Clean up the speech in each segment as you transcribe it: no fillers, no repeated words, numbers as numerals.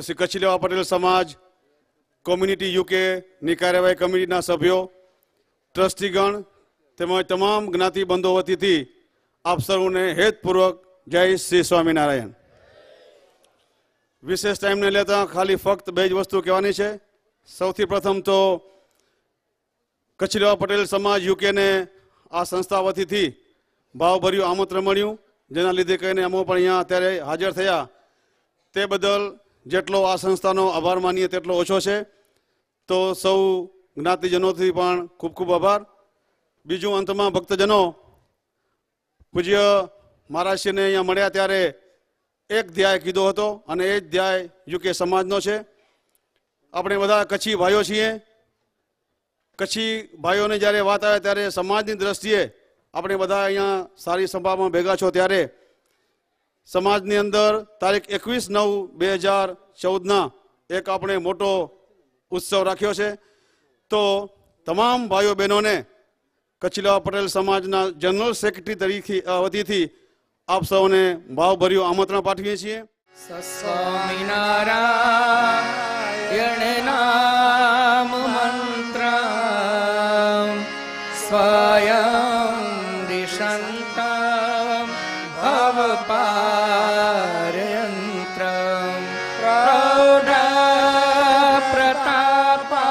શ્રી કચ્છ લેવા પટેલ સમાજ community UK ની કાર્યવાહી કમિટીના સભ્યો, ટ્રસ્ટીગણ તેમજ તમામ જ્ઞાતિ બંધો વતીથી આપ સૌને હેતપૂર્વક જય શ્રી સ્વામિનારાયણ. વિશેષ ટાઈમને લેતા ખાલી ફક્ત બે જ વસ્તુ કહેવાની છે. સૌથી પ્રથમ તો કચ્છ લેવા પટેલ સમાજ યુકેને આ સંસ્થા વતીથી ભાવભર્યું આમંત્રણ મળ્યું, જેના લીધે કહીને અમો પણ અહીંયા અત્યારે હાજર થયા. તે બદલ જેટલો આ સંસ્થાનો આભાર માનીએ તેટલો ઓછો છે. તો સૌ જ્ઞાતિજનોથી પણ ખૂબ ખૂબ આભાર. બીજું, અંતમાં ભક્તજનો, પૂજ્ય મહારાજશ્રીને અહીંયા મળ્યા ત્યારે એક ધ્યેય કીધો હતો અને એ જ ધ્યેય યુકે સમાજનો છે. આપણે બધા કચ્છી ભાઈઓ છીએ. કચ્છી ભાઈઓને જ્યારે વાત આવે ત્યારે સમાજની દ્રષ્ટિએ આપણે બધા અહીંયા સારી સભામાં ભેગા છો ત્યારે સમાજની અંદર તારીખ 21/9/2014 એક આપણે મોટો ઉત્સવ રાખ્યો છે. તો તમામ ભાઈઓ બહેનોને કચ્છ લેવા પટેલ સમાજના જનરલ સેક્રેટરી તરીકે વતીથી આપ સૌને ભાવભર્યું આમંત્રણ પાઠવીએ છીએ. સ્વામિનારાયણ નામ મંત્ર સ્વયં દિશંતમ ભવપારયંત્ર પ્રૌઢ પ્રતાપા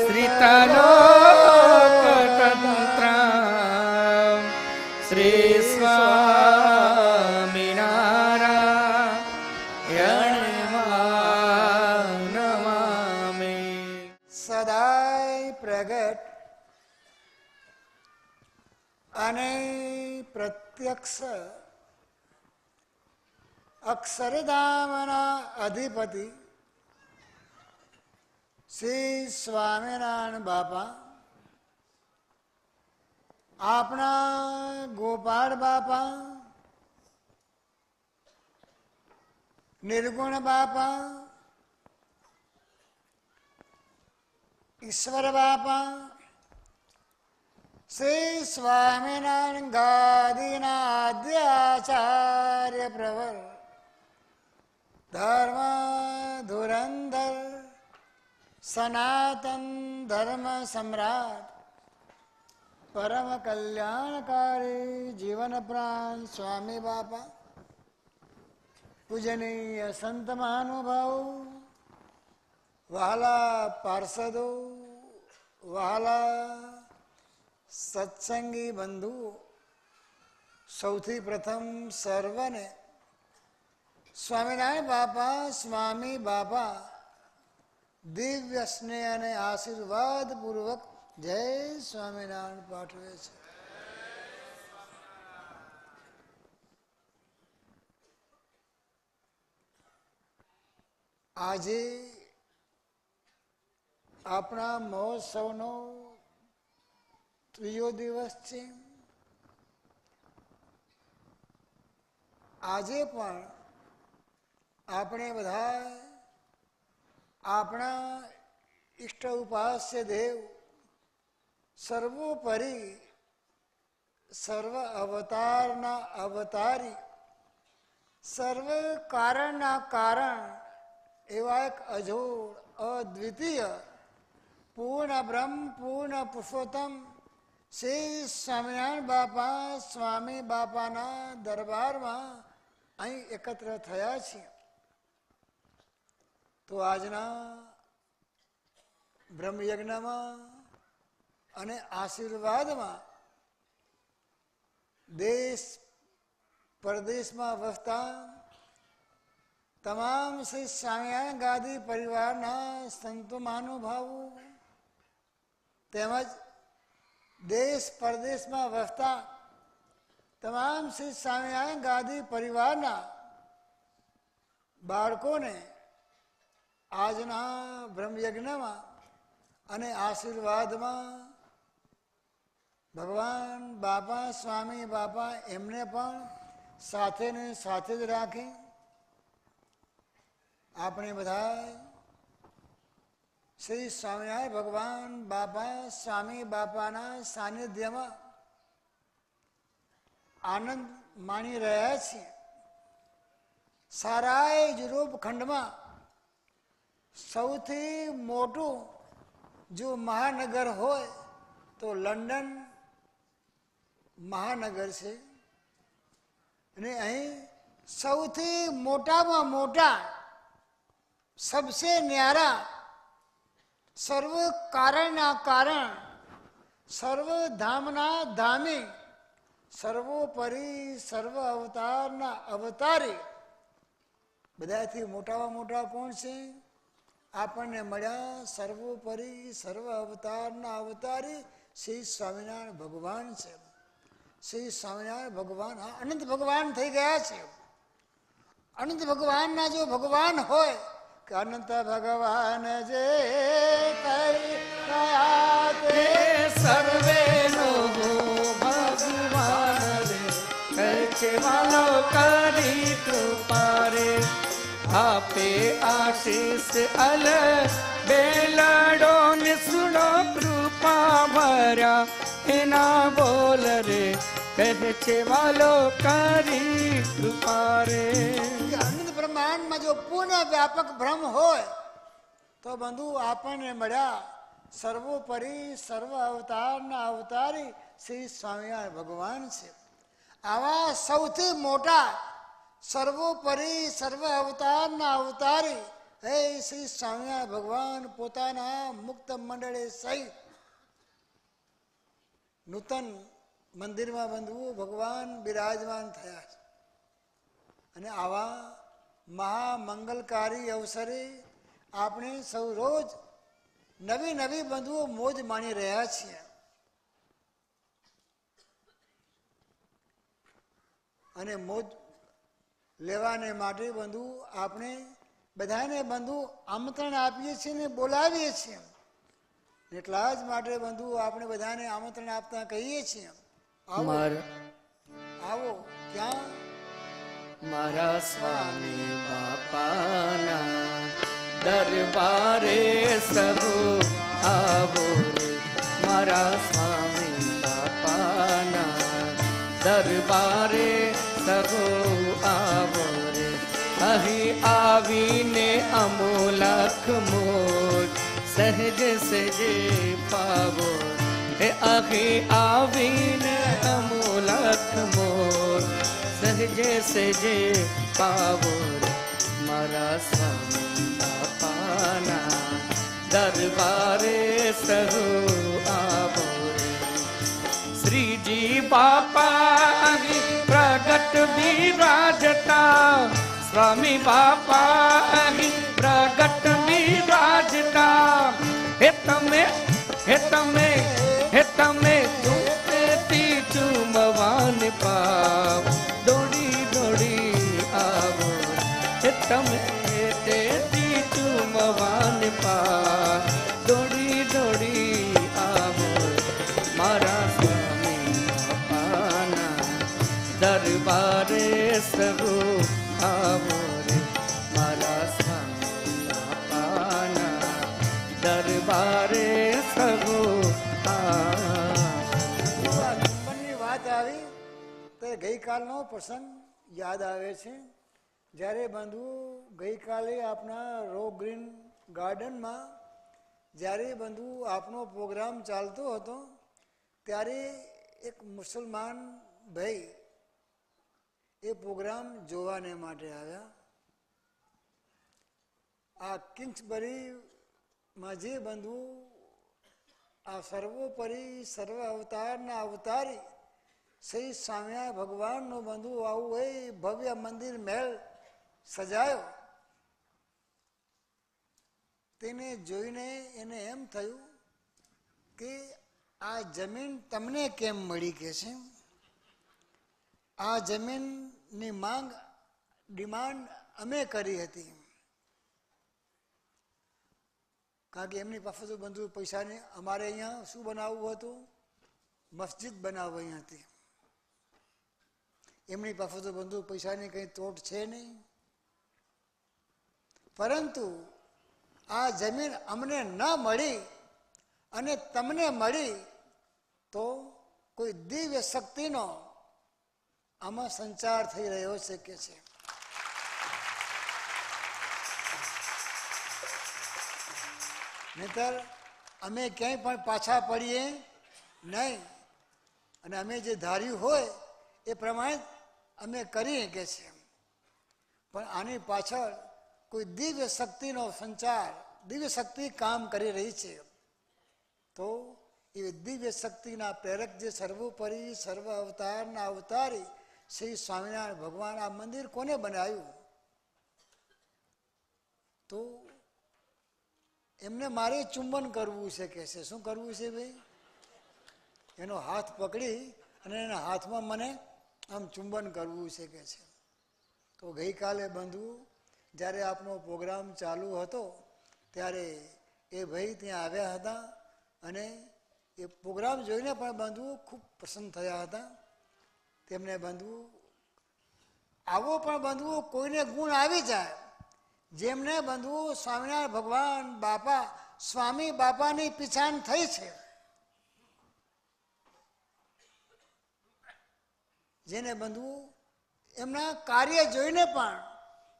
શ્રીતલોકતંત્ર શ્રી સ્વામિનારાયણ નમામિ. સદાય પ્રગટ અને પ્રત્યક્ષ અક્ષરધામના અધિપતિ શ્રી સ્વામિનારાયણ બાપા, આપણા ગોપાળ બાપા, નિર્ગુણ બાપા, ઈશ્વર બાપા, શ્રી સ્વામિનારાયણ ગાદીના આદ્યાચાર્ય પ્રવર ધર્મ ધુરંધર સનાતન ધર્મ સમ્રાટ પરમ કલ્યાણકારી જીવન પ્રાણ સ્વામી બાપા, પૂજનીય સંત મહાનુભાવો, વહાલા પાર્ષદો, વહાલા સત્સંગી બંધુઓ, સૌથી પ્રથમ સર્વને સ્વામિનારાયણ બાપા, સ્વામી બાપા દિવ્ય સ્નેહ અને આશીર્વાદ પૂર્વક જય સ્વામિનારાયણ પાઠવે છે. આજે આપણા મહોત્સવનો ત્રીજો દિવસ છે. આજે પણ આપણે બધા આપણા ઈષ્ટ ઉપાસ્ય દેવ, સર્વોપરી સર્વ અવતારના અવતારી, સર્વ કારણના કારણ એવા એક અજોડ અદ્વિતીય પૂર્ણ બ્રહ્મ પૂર્ણ પુરુષોત્તમ શ્રી સ્વામિનારાયણ બાપા, સ્વામી બાપાના દરબારમાં અહીં એકત્ર થયા છીએ. તો આજના બ્રહ્મયજ્ઞમાં અને આશીર્વાદમાં દેશ પરદેશમાં વસતા તમામ શ્રી સ્વામિનારાયણ ગાદી પરિવારના સંતો મહાનુભાવો તેમજ દેશ પરદેશમાં વસતા તમામ શ્રી સ્વામિનારાયણ ગાદી પરિવારના બાળકોને આજના બ્રહ્મયજ્ઞમાં અને આશીર્વાદમાં ભગવાન બાપા, સ્વામી બાપા એમને પણ સાથે ને સાથે જ રાખી આપણે બધા શ્રી સ્વામિનારાયણ ભગવાન બાપા, સ્વામી બાપાના સાનિધ્યમાં આનંદ માણી રહ્યા છીએ. સારાય યુરોપ ખંડમાં સૌથી મોટું જો મહાનગર હોય તો લંડન મહાનગર છે, અને અહીં સૌથી મોટામાં મોટા સબસે ન્યારા સર્વ કારણના કારણ સર્વ ધામના ધામી સર્વોપરી સર્વ અવતારના અવતારી બધાથી મોટામાં મોટા કોણ છે? આપણને મળ્યા સર્વોપરી સર્વ અવતારના અવતારી શ્રી સ્વામિનારાયણ ભગવાન છે. શ્રી સ્વામિનારાયણ ભગવાન અનંત ભગવાન થઈ ગયા છે. અનંત ભગવાનના જો ભગવાન હોય કે અનંત ભગવાન જે કયા તે સર્વે લોકો ભગવાન રે છે વાલો કરી કૃપા રે આપે આશીષ અલ બેલડો ને સુનો કૃપા ભર્યા એના બોલ રે કહે છે વાલો કરી કૃપા રે. અનંત બ્રહ્માંડમાં જો પૂર્ણ વ્યાપક બ્રહ્મ હોય તો બંધુ આપણને મળ્યા સર્વોપરી સર્વ અવતારના અવતારી શ્રી સ્વામિનારાયણ ભગવાન છે. આવા સૌથી મોટા સર્વોપરી સર્વ અવતારના અવતારી હે શ્રી સ્વામિનારાયણ ભગવાન પોતાના મુક્ત મંડળે સહિત નૂતન મંદિરમાં બંધુ ભગવાન બિરાજમાન થયા છે. અને આવા મહામંગલકારી અવસરે આપણે સૌ રોજ નવી નવી બંધુઓ મોજ માણી રહ્યા છીએ. અને મોજ લેવાને માટે બંધુ આપણે બધાને બંધુ આમંત્રણ આપીએ છીએ ને બોલાવીએ છીએ. એટલા જ માટે બંધુ આપણે બધાને આમંત્રણ આપતા કહીએ છીએ આવો આવો. ક્યાં? મારા સ્વામી બાપાના દરબારે સહુ આવો રે. મારા સ્વામી બાપાના દરબારે સહુ આવો રે. અહીં આવીને અમૂલક મોજ સહેજ સહેજે પાવો હે. અહીં આવીને અમૂલક મોજ સહેજે સહેજે પાવો રે. મારા સ્વામી બાપાના દરબારે સહુ આવો રે. શ્રીજી બાપા પ્રગટ બિરાજતા સ્વામી બાપા પ્રગટ બિરાજતા હે તમે હે તમે હે તમે ચૂપેથી ચૂમવાન પાવ દોડી દોડી આવો હે. તમે તેથી ચૂમવાન પાવ દોડી દોડી આવો. મારા સ્વામી બાપાના દરબારે સહુ આવો રે. મારા સ્વામી બાપાના દરબારે સહુ ની વાત આવી તો ગઈકાલનો પ્રસંગ યાદ આવે છે. જ્યારે બંધુ ગઈકાલે આપણા રો ગ્રીન ગાર્ડનમાં જ્યારે બંધુ આપનો પ્રોગ્રામ ચાલતો હતો ત્યારે એક મુસલમાન ભાઈ એ પ્રોગ્રામ જોવાને માટે આવ્યા. આ કિંગ્સબરીમાં જે બંધુ આ સર્વોપરી સર્વ અવતારના અવતારી શ્રી સ્વામિનારાયણ ભગવાનનું બંધુ આવું એ ભવ્ય મંદિર મહેલ સજાયો તેને જોઈને એને એમ થયું કે આ જમીન તમને કેમ મળી કે છે. આ જમીનની માંગ ડિમાન્ડ અમે કરી હતી, કારણ કે એમની પાસે તો બંધુ પૈસાને અમારે અહીંયા શું બનાવવું હતું? મસ્જિદ બનાવવી હતી. એમની પાસે તો બંધુ પૈસાની કંઈ તોટ છે નહીં. પરંતુ આ જમીન અમને ન મળી અને તમને મળી તો કોઈ દિવ્ય શક્તિનો આમાં સંચાર થઈ રહ્યો છે કે છે. નહીતર અમે ક્યાંય પણ પાછા પડીએ નહીં, અને અમે જે ધાર્યું હોય એ પ્રમાણે અમે કરીએ કે છે. પણ આની પાછળ કોઈ દિવ્ય શક્તિનો સંચાર, દિવ્ય શક્તિ કામ કરી રહી છે. તો એ દિવ્ય શક્તિના પ્રેરક જે સર્વોપરી સર્વ અવતારના અવતારી શ્રી સ્વામિનારાયણ ભગવાન આ મંદિર કોને બનાવ્યું? તો એમને મારે ચુંબન કરવું છે કે છે. શું કરવું છે ભાઈ? એનો હાથ પકડી અને એના હાથમાં મને આમ ચુંબન કરવું છે કે છે. તો ગઈકાલે બંધુ જ્યારે આપનો પ્રોગ્રામ ચાલુ હતો ત્યારે એ ભાઈ ત્યાં આવ્યા હતા અને એ પ્રોગ્રામ જોઈને પણ બંધુ ખૂબ પ્રસન્ન થયા હતા. તેમને બંધુ આવો પણ બંધુ કોઈને ગુણ આવી જાય, જેમને બંધુ સ્વામિનારાયણ ભગવાન બાપા સ્વામી બાપાની પીછાણ થઈ છે, જેને બંધુ એમના કાર્ય જોઈને પણ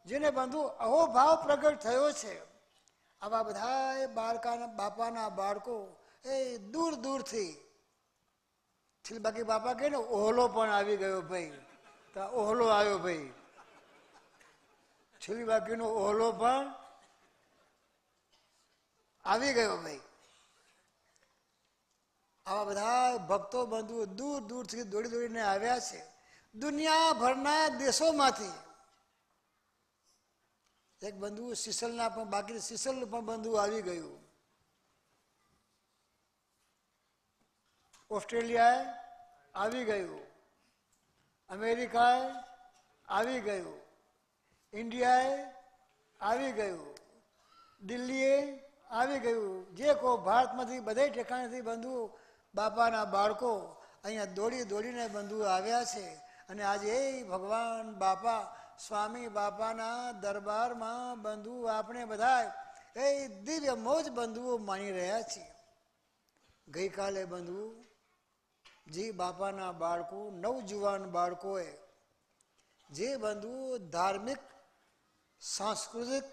જેને બંધુ અહોભાવ પ્રગટ થયો છે, આવા બધા બાપાના બાળકો એ દૂર દૂરથી બાકી બાપા કહે ને ઓહલો પણ આવી ગયો ભાઈ, તો ઓહલો આવ્યો ભાઈ, છેલ્લી બાકીનો ઓહલો પણ આવી ગયો ભાઈ. આવા બધા ભક્તો બંધુ દૂર દૂરથી દોડી દોડીને આવ્યા છે, દુનિયાભરના દેશોમાંથી. એક બંધુ સિસલના પણ બાકી સિસલનું પણ બંધુ આવી ગયું, ઓસ્ટ્રેલિયાએ આવી ગયું, અમેરિકાએ આવી ગયું, ઇન્ડિયાએ આવી ગયું, દિલ્હીએ આવી ગયું. જે કો ભારતમાંથી બધા ઠેકાણેથી બંધુ બાપાના બાળકો અહીંયા દોડી દોડીને બંધુ આવ્યા છે. અને આજે એ ભગવાન બાપા સ્વામી બાપાના દરબારમાં બંધુ આપણે બધા એ દિવ્ય મોજ બંધુઓ માણી રહ્યા છીએ. ગઈકાલે બંધુ જે બાપાના બાળકો નવજુવાન બાળકોએ જે બંધુ ધાર્મિક સાંસ્કૃતિક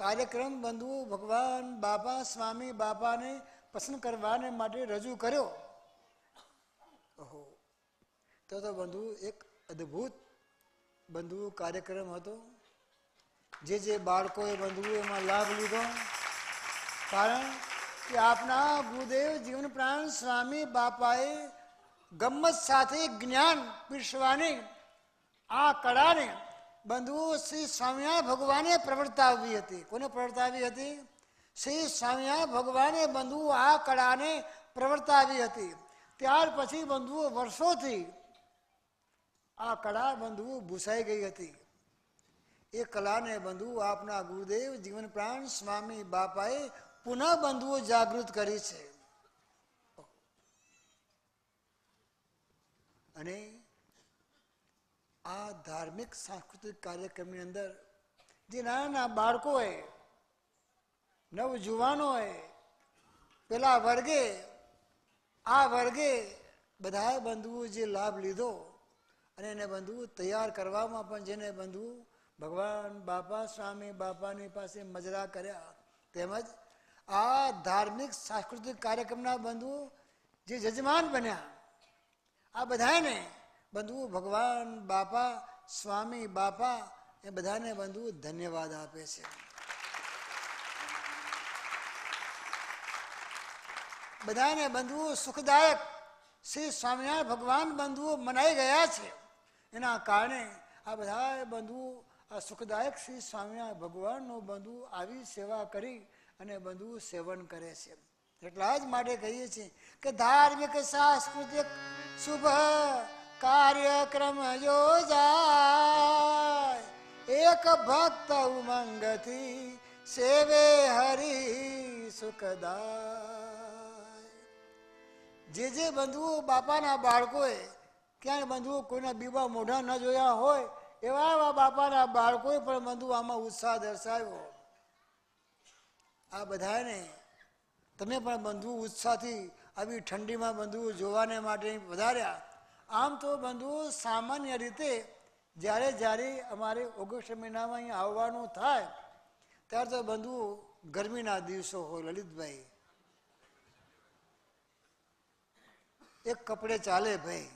કાર્યક્રમ બંધુ ભગવાન બાપા સ્વામી બાપાને પસંદ કરવાને માટે રજૂ કર્યો, તો બંધુ એક અદ્ભુત બંધુ કાર્યક્રમ હતો. જે બાળકોએ બંધુ એમાં લાભ લીધો, કારણ કે આપના ગુરુદેવ જીવન પ્રાણ સ્વામી બાપાએ ગમ્મત સાથે જ્ઞાન પીરસવાની આ કળાને બંધુ શ્રી સ્વામિનારાયણ ભગવાને પ્રવર્તાવી હતી. કોને પ્રવર્તાવી હતી? શ્રી સ્વામિનારાયણ ભગવાને બંધુ આ કળાને પ્રવર્તાવી હતી. ત્યાર પછી બંધુઓ વર્ષોથી આ કળા બંધુ ભૂસાઈ ગઈ હતી. એ કલાને બંધુ આપના ગુરુદેવ જીવન પ્રાણ સ્વામી બાપાએ પુનઃ બંધુઓ જાગૃત કરી છે. અને આ ધાર્મિક સાંસ્કૃતિક કાર્યક્રમની અંદર જે નાના બાળકોએ નવજુવાનોએ પેલા વર્ગે આ વર્ગે બધા બંધુઓ જે લાભ લીધો અને એને બંધુ તૈયાર કરવામાં પણ જેને બંધુ ભગવાન બાપા સ્વામી બાપાની પાસે મજરા કર્યા, તેમજ આ ધાર્મિક સાંસ્કૃતિક કાર્યક્રમના બંધુ જે જજમાન બન્યા, આ બધાને બંધુ ભગવાન બાપા સ્વામી બાપા એ બધાને બંધુ ધન્યવાદ આપે છે. બધાને બંધુઓ સુખદાયક શ્રી સ્વામિનારાયણ ભગવાન બંધુઓ મનાઈ ગયા છે. એના કારણે આ બધા બંધુઓ આ સુખદાયક શ્રી સ્વામિનારાયણ ભગવાનનો બંધુ આવી સેવા કરી અને બંધુ સેવન કરે છે. એટલા જ માટે કહીએ છીએ કે ધાર્મિક સાંસ્કૃતિક શુભ કાર્યક્રમ યોજાય, એક ભક્ત ઉમંગથી સેવે હરિ સુખદાય. જે બંધુઓ બાપાના બાળકોએ ક્યાંય બંધુઓ કોઈના બીબા મોઢા ન જોયા હોય એવા બાપાના બાળકોએ પણ બંધુ આમાં ઉત્સાહ દર્શાવ્યો. આ બધાને તમે પણ બંધુ ઉત્સાહથી આવી ઠંડીમાં બંધુઓ જોવાને માટે વધાર્યા. આમ તો બંધુઓ સામાન્ય રીતે જ્યારે અમારે ઓગસ્ટ મહિનામાં અહીંયા આવવાનું થાય ત્યારે તો બંધુઓ ગરમીના દિવસો હોય લલિતભાઈ, એક કપડે ચાલે ભાઈ,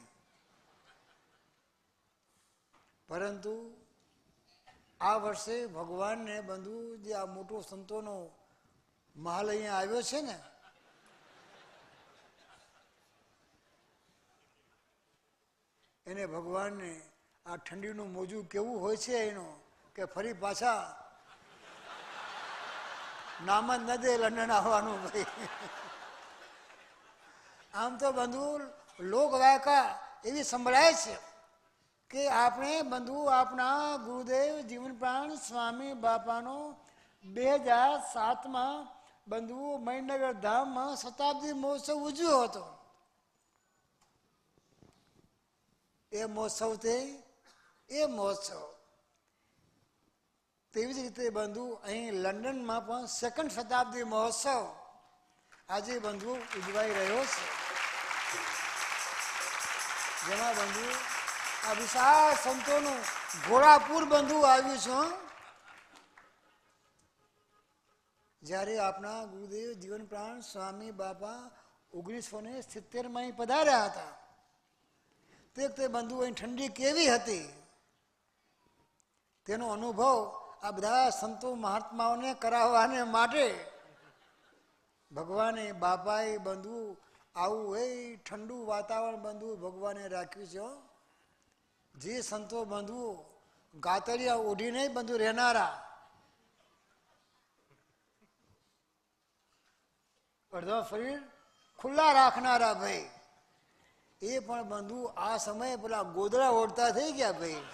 પરંતુ આ વર્ષે ભગવાનને બંધુ જે આ મોટો સંતોનો મહાલ અહીંયા આવ્યો છે ને, એને ભગવાનને આ ઠંડીનું મોજું કેવું હોય છે એનો કે ફરી પાછા નામ જ ન દે લંડન આવવાનું ભાઈ. આમ તો બંધુ લોકવાયકા એવી સંભળાય છે કે આપણે બંધુ આપણા ગુરુદેવ જીવન પ્રાણ સ્વામી બાપાનો 2007માં બંધુ મણિનગર ધામમાં શતાબ્દી મહોત્સવ ઉજવ્યો હતો. એ મહોત્સવ તેવી જ રીતે બંધુ અહીં લંડનમાં પણ સેકન્ડ શતાબ્દી મહોત્સવ આજે બંધુ ઉજવાઈ રહ્યો છે, જેમાં બંધુ આ વિશાળ સંતોનું ઘોડાપુર બંધુ આવ્યું છે. જ્યારે આપણા ગુરુદેવ જીવન પ્રાણ સ્વામી બાપા 1970માં અહીં પધાર્યા હતા, તે બંધુ અહીં ઠંડી કેવી હતી તેનો અનુભવ આ બધા સંતો મહાત્માઓને કરાવવાને માટે ભગવાને બાપાએ બંધુ આવું એ ઠંડુ વાતાવરણ બંધુ ભગવાને રાખ્યું છે. જે સંતો બંધુ ગાતરિયા ઓઢીને બંધુ રહેનારા, અડધા શરીર ખુલ્લા રાખનારા ભાઈ, એ પણ બંધુ આ સમયે પેલા ગોદડા ઓઢતા થઈ ગયા ભાઈ.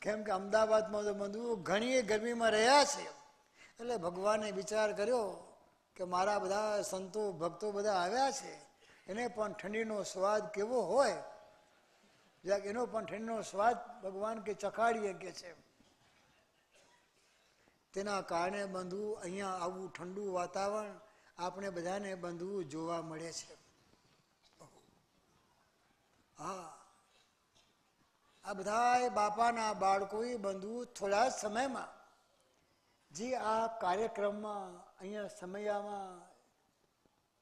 કેમ કે અમદાવાદમાં તો બંધુ ઘણી ગરમીમાં રહ્યા છે, એટલે ભગવાને વિચાર કર્યો કે મારા બધા સંતો ભક્તો બધા આવ્યા છે, એને પણ ઠંડીનો સ્વાદ કેવો હોય, જરાક એનો પણ ઠંડીનો સ્વાદ ભગવાન કે ચખાડીએ કે છે. તેના કારણે બંધુ અહીંયા આવું ઠંડુ વાતાવરણ આપણે બધાને બંધુ જોવા મળે છે. હા, આ બધા બાપાના બાળકોએ બંધુ થોડા સમયમાં જે આ કાર્યક્રમમાં અહીંયા સમયામાં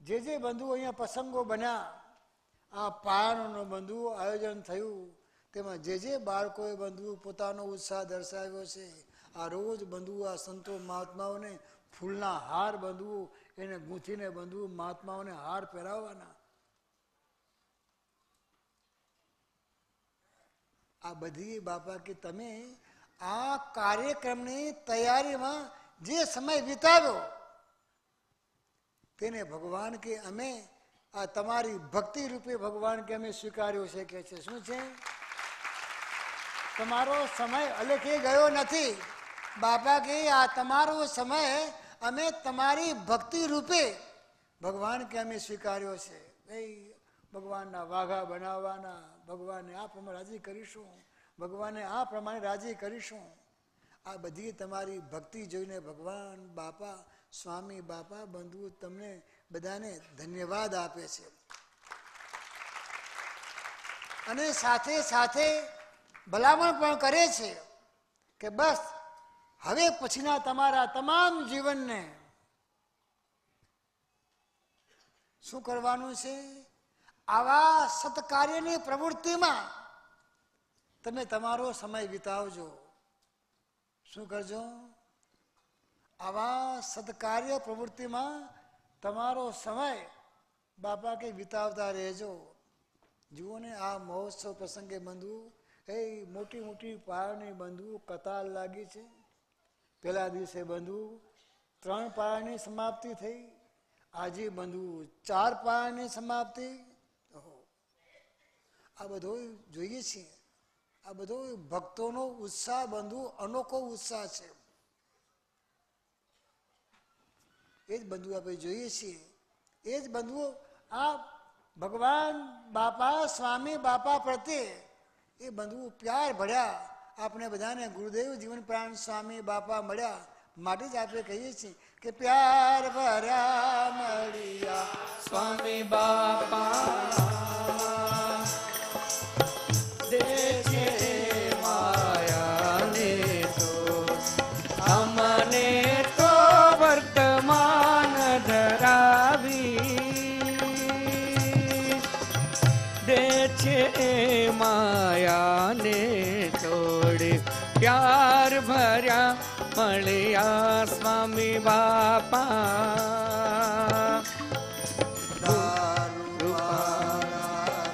જે બંધુ અહીંયા પ્રસંગો બન્યા, આ પારણનું બંધુ આયોજન થયું, તેમાં જે બાળકોએ બંધુ પોતાનો ઉત્સાહ દર્શાવ્યો છે. આ રોજ બંધુ આ સંતો મહાત્માઓને ફૂલના હાર બંધુ એને ગૂંથીને બંધુ મહાત્માઓને હાર પહેરાવવાના, આ બધી બાપા કે તમે આ કાર્યક્રમની તૈયારીમાં જે સમય વિતાવ્યો તેને ભગવાન કે અમે આ તમારી ભક્તિ રૂપે ભગવાન કે અમે સ્વીકાર્યો છે કે છે. શું છે? તમારો સમય અલકે ગયો નથી. બાપા કે આ તમારો સમય અમે તમારી ભક્તિ રૂપે ભગવાન કે અમે સ્વીકાર્યો છે. ભગવાનના વાઘા બનાવવાના, ભગવાનને આ પ્રમાણે રાજી કરીશું, ભગવાનને આ પ્રમાણે રાજી કરીશું. આ બધી તમારી ભક્તિ જોઈને ભગવાન બાપા સ્વામી બાપા બંધુ તમને બધાને ધન્યવાદ આપે છે. અને સાથે સાથે ભલામણ પણ કરે છે કે બસ હવે પછીના તમારા તમામ જીવનને શું કરવાનું છે? આવા સત્કાર્યની પ્રવૃત્તિમાં તમે તમારો સમય વિતાવજો. શું કરજો? આવા સત્કાર્ય પ્રવૃત્તિમાં તમારો સમય બાપા કે વિતાવતા રહેજો. જુઓ ને આ મહોત્સવ પ્રસંગે બંધુ એ મોટી મોટી પાળની બંધુ કતાર લાગી છે. પહેલા દિવસે બંધુ 3 પાળની સમાપ્તિ થઈ, આજે બંધુ 4 પાળની સમાપ્તિ. આ બધો જોઈએ છીએ, આ બધો ભક્તોનો ઉત્સાહ બંધુ અનોખો ઉત્સાહ છે. એ જ બંધુ આપણે જોઈએ છીએ. એ જ બંધુ આ ભગવાન બાપા સ્વામી બાપા પ્રત્યે એ બંધુ પ્યાર ભર્યા આપણે બધાને ગુરુદેવ જીવન પ્રાણ સ્વામી બાપા મળ્યા માટે જ આપણે કહીએ છીએ કે પ્યાર ભર્યા મળ્યા સ્વામી બાપા દે છે માયાને માયાને છોડે પ્યાર ભર્યા મળ્યા સ્વામી બાપા.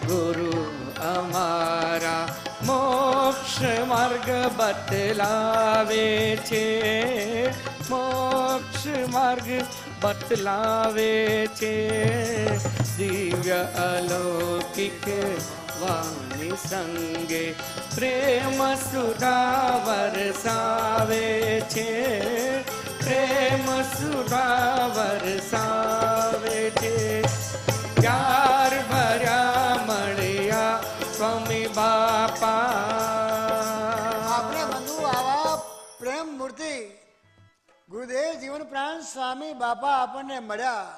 ગુરુ અમારા મોક્ષ માર્ગ બતલાવે છે, મોક્ષ માર્ગ બતલાવે છે. દિવ્ય અલૌકિક વાણી સંગે પ્રેમ સુધા વરસાવે છે, પ્રેમ સુધા વરસાવે છે. પ્યાર ભર્યા મળ્યા સ્વામી બાપા. આપણે બંધુ આવા પ્રેમ મૂર્તિ ગુરુદેવ જીવન પ્રાણ સ્વામી બાપા આપણને મળ્યા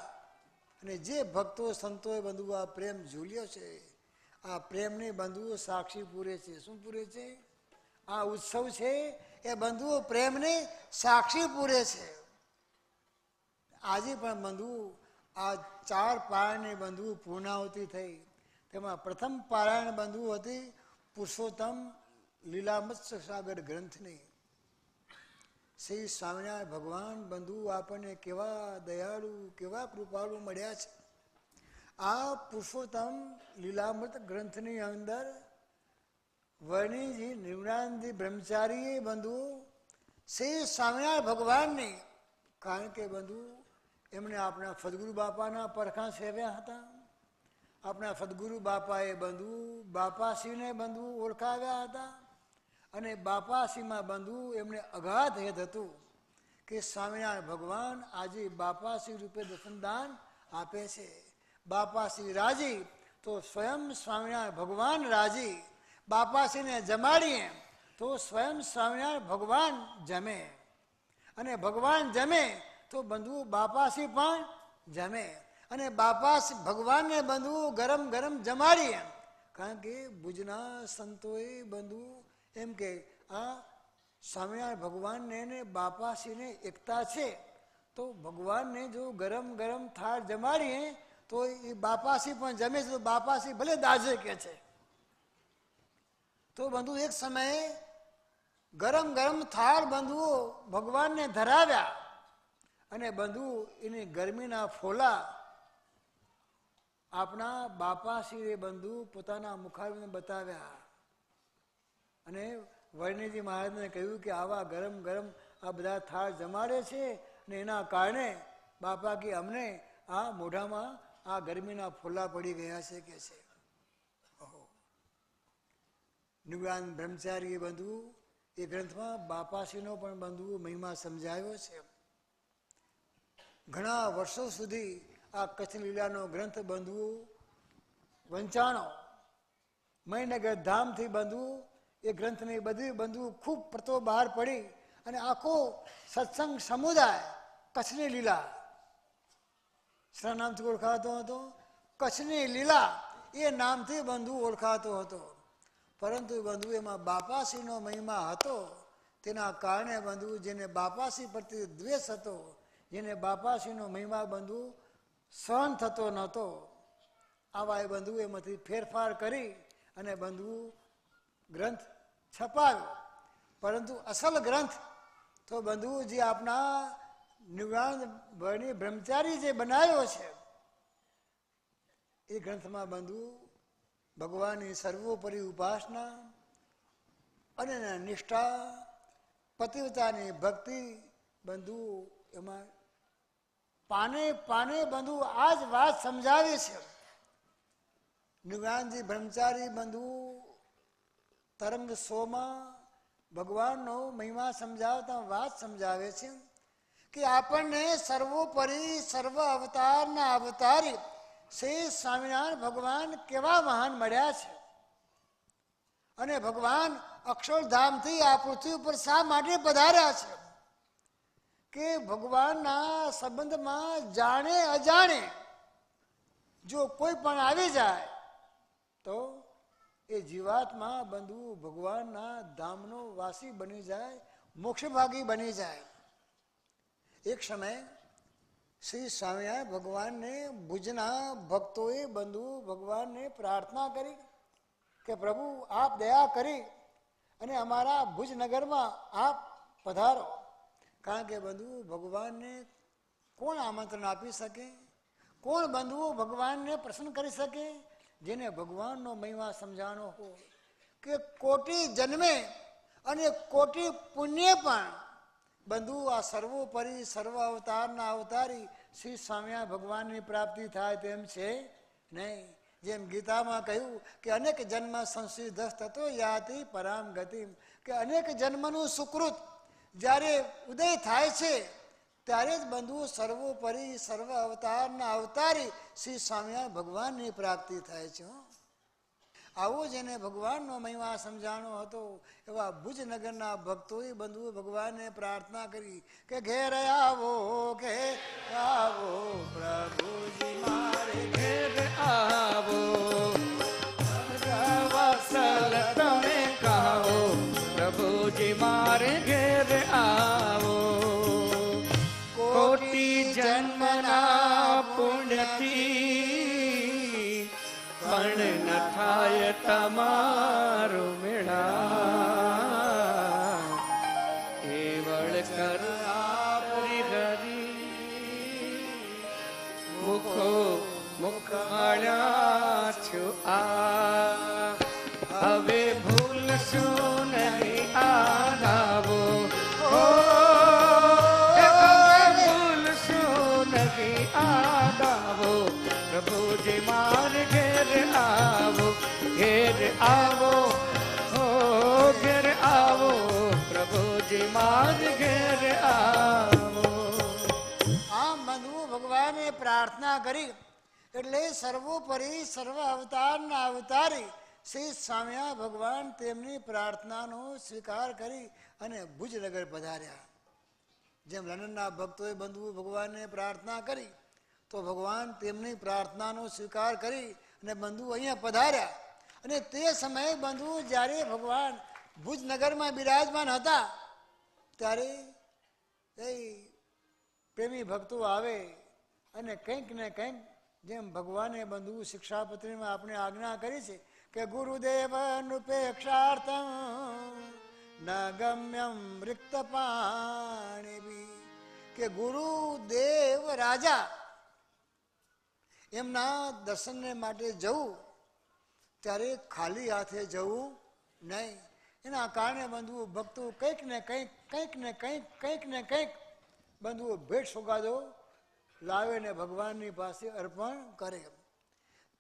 અને જે ભક્તો સંતોએ બંધુ આ પ્રેમ ઝૂલ્યો છે, આ પ્રેમની બંધુઓ સાક્ષી પૂરે છે. શું પૂરે છે? આ ઉત્સવ છે એ બંધુઓ પ્રેમની સાક્ષી પૂરે છે. આજે પણ બંધુ આ 4 પારાયણની બંધુ પૂર્ણાહુતિ થઈ. તેમાં પ્રથમ પારાયણ બંધુ હતી પુરુષોત્તમ લીલામત સાગર ગ્રંથની. શ્રી સ્વામિનારાયણ ભગવાન બંધુ આપણને કેવા દયાળુ કેવા કૃપાળુ મળ્યા છે. આ પુરુષોત્તમ લીલામૃત ગ્રંથની અંદર વર્ણિજી નિવૃત્તિ બ્રહ્મચારીએ બંધુ શ્રી સ્વામિનારાયણ ભગવાનની, કારણ કે બંધુ એમણે આપણા સદગુરુ બાપાના પરખા સેવ્યા હતા. આપણા સદગુરુ બાપાએ બંધુ બાપાશ્રીને બંધુ ઓળખાવ્યા હતા અને બાપાશ્રીમાં બંધુ એમને અગાધ હેત હતું કે સ્વામિનારાયણ ભગવાન આજે બાપાશ્રી રૂપે દર્શનદાન આપે છે. બાપાશ્રી રાજી તો સ્વયં સ્વામિનારાયણ ભગવાન રાજી. બાપાશ્રીને જમાડીએ તો સ્વયં સ્વામિનારાયણ ભગવાન જમે અને ભગવાન જમે તો બંધુ બાપાશ્રી પણ જમે અને બાપાશ્રી ભગવાનને બંધુ ગરમ ગરમ જમાડીએ. કારણ કે ભુજના સંતોએ બંધુ એમ કે આ સ્વામિનારાયણ ભગવાનને ને બાપાશ્રીને એકતા છે, તો ભગવાનને જો ગરમ ગરમ થાળ જમાડીએ તો એ બાપાશ્રી પણ જમે છે. તો બાપાશ્રી ભલે દાજે કે છે. તો બંધુ એક સમયે ગરમ ગરમ થાળ બંધુઓ ભગવાનને ધરાવ્યા અને બંધુ એની ગરમીના ફોલા આપણા બાપાશ્રીએ બંધુ પોતાના મુખારને બતાવ્યા અને વર્ણિજી મહારાજને કહ્યું કે આવા ગરમ ગરમ આ બધા થાળ જમાડે છે અને એના કારણે બાપા કે અમને આ મોઢામાં આ ગરમીના ફોલા પડી ગયા છે કે છે. નિવૃત્તિ બ્રહ્મચારી બંધુ એ ગ્રંથમાં બાપાશ્રીનો પણ બંધુ મહિમા સમજાવ્યો છે. ઘણા વર્ષો સુધી આ કચ્છ લીલાનો ગ્રંથ બંધુ વંચાણો મણિનગર ધામથી બંધુ એ ગ્રંથની બધી બંધુ ખૂબ પડતો બહાર પડી અને આખો સત્સંગ સમુદાય કચ્છની લીલા શા નામથી ઓળખાતો હતો? કચ્છની લીલા એ નામથી બંધુ ઓળખાતો હતો. પરંતુ બંધુ એમાં બાપાશ્રીનો મહિમા હતો. તેના કારણે બંધુ જેને બાપાશ્રી પ્રત્યે દ્વેષ હતો, જેને બાપાશ્રીનો મહિમા બંધુ સહન થતો નહોતો, આવા એ બંધુ એમાંથી ફેરફાર કરી અને બંધુ ગ્રંથ છપાયો. પરંતુ અસલ ગ્રંથ તો બંધુ જે આપણા નિવૃત્તિ બ્રહ્મચારી જે બનાવ્યો છે એ ગ્રંથમાં બંધુ ભગવાનની સર્વોપરી ઉપાસના અને નિષ્ઠા પતિવ્રતાની ભક્તિ બંધુ એમાં પાને પાને બંધુ આ જ વાત સમજાવે છે. નિવૃત્તિ બ્રહ્મચારી બંધુ તરંગ 100માં ભગવાનનો મહિમા સમજાવતા વાત સમજાવે છે કે આપણને સર્વોપરી સર્વ અવતારના અવતારી શ્રી સ્વામિનારાયણ ભગવાન કેવા મહાન મળ્યા છે અને ભગવાન અક્ષરધામથી આ પૃથ્વી ઉપર શા માટે પધાર્યા છે કે ભગવાનના સંબંધમાં જાણે અજાણે જો કોઈ પણ આવી જાય તો એ જીવાત્મા બંધુ ભગવાનના ધામનો વાસી બની જાય, મોક્ષભાગી બની જાય. એક સમય શ્રી સ્વામિનારાયણ ભગવાનને ભુજના ભક્તોએ બંધુ ભગવાનને પ્રાર્થના કરી કે પ્રભુ આપ દયા કરી અને અમારા ભુજનગરમાં આપ પધારો. કારણ કે બંધુ ભગવાનને કોણ આમંત્રણ આપી શકે? કોણ બંધુઓ ભગવાનને પ્રસન્ન કરી શકે? જેને ભગવાનનો મહિમા સમજાણો હોય કે કોટી જન્મે અને કોટી પુણ્ય પણ બંધુ આ સર્વોપરી સર્વ અવતારના અવતારી શ્રી સ્વામિનારાયણ ભગવાનની પ્રાપ્તિ થાય તેમ છે નહીં. જેમ ગીતામાં કહ્યું કે અનેક જન્મ સંસિદ્ધ થતો યાતિ પરામ ગતિ, કે અનેક જન્મનું સુકૃત જ્યારે ઉદય થાય છે ત્યારે જ બંધુ સર્વોપરી સર્વ અવતારના અવતારી શ્રી સ્વામિનારાયણ ભગવાનની પ્રાપ્તિ થાય છે. આવો જેને ભગવાનનો મહિમા સમજાણો હતો એવા ભુજનગરના ભક્તોએ બંધુઓ ભગવાનને પ્રાર્થના કરી કે ઘેર આવો પ્રભુજી મારે ઘેર આવો, વત્સલ તમે કહો પ્રભુજી મારે ઘેર આવો. કોટી જન્મના પુણ્યથી પણ ન થાય તમારો મેળા. કેવળ કર હરી હરી મુખો મુખાળ્યા છો આ. હવે ભૂલશું નહીં આવો, આવો પ્રભુજી માર ઘેર આવો, ઘેર આવો, હો ઘેર આવો પ્રભુજી માર ઘેર આવો. આમ બંધુ ભગવાને પ્રાર્થના કરી એટલે સર્વોપરી સર્વ અવતારના અવતારી શ્રી સ્વામિનારાયણ ભગવાન તેમની પ્રાર્થનાનો સ્વીકાર કરી અને ભુજનગર પધાર્યા. જેમ લંડનના ભક્તોએ બંધુ ભગવાનને પ્રાર્થના કરી તો ભગવાન તેમની પ્રાર્થનાનો સ્વીકાર કરી અને બંધુ અહીંયા પધાર્યા. અને તે સમયે બંધુ જ્યારે ભગવાન ભુજનગરમાં બિરાજમાન હતા ત્યારે એ પ્રેમી ભક્તો આવે અને કંઈક ને કંઈક જેમ ભગવાને બંધુ શિક્ષાપત્રીમાં આપણે આજ્ઞા કરી છે કે ગુરુદેવ અનુપેક્ષાર્થમ ન ગમ્યમ રિક્ત પાણી, કે ગુરુદેવ રાજા એમના દર્શનને માટે જવું ત્યારે ખાલી હાથે જવું નહીં. એના કારણે બંધુઓ ભક્તો કંઈક ને કંઈક બંધુઓ ભેટ સોગાદો લાવે ને ભગવાનની પાસે અર્પણ કરે.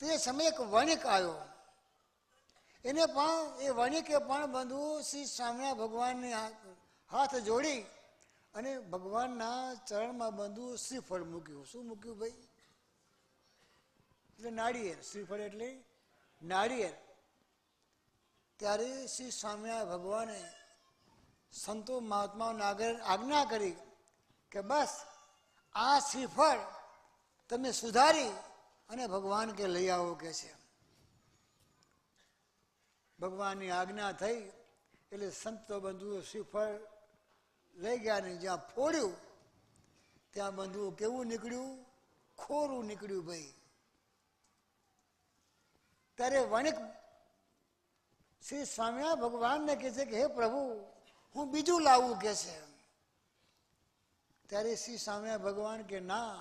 તે સમયે એક વણિક આવ્યો. એને પણ એ વણિકે પણ બંધુઓ શ્રી સ્વામિનારાયણ ભગવાનને હાથ જોડી અને ભગવાનના ચરણમાં બંધુઓ શ્રીફળ મૂક્યું. શું મૂક્યું ભાઈ? એટલે નાળિયેર. શ્રીફળ એટલે નાળિયેર. ત્યારે શ્રી સ્વામિનારાયણ ભગવાને સંતો મહાત્માઓને આજ્ઞા કરી કે બસ આ શ્રીફળ તમે સુધારી અને ભગવાન કે લઈ આવો કે છે. ભગવાનની આજ્ઞા થઈ એટલે સંતો બંધુઓ શ્રીફળ લઈ ગયા ને જ્યાં ફોડ્યું ત્યાં બંધુઓ કેવું નીકળ્યું? ખોરું નીકળ્યું ભાઈ. ત્યારે વણિક શ્રી સ્વામિનારાયણ ભગવાનને કહે છે કે હે પ્રભુ હું બીજું લાવું કે છે. ત્યારે શ્રી સ્વામિનારાયણ ભગવાન કે ના,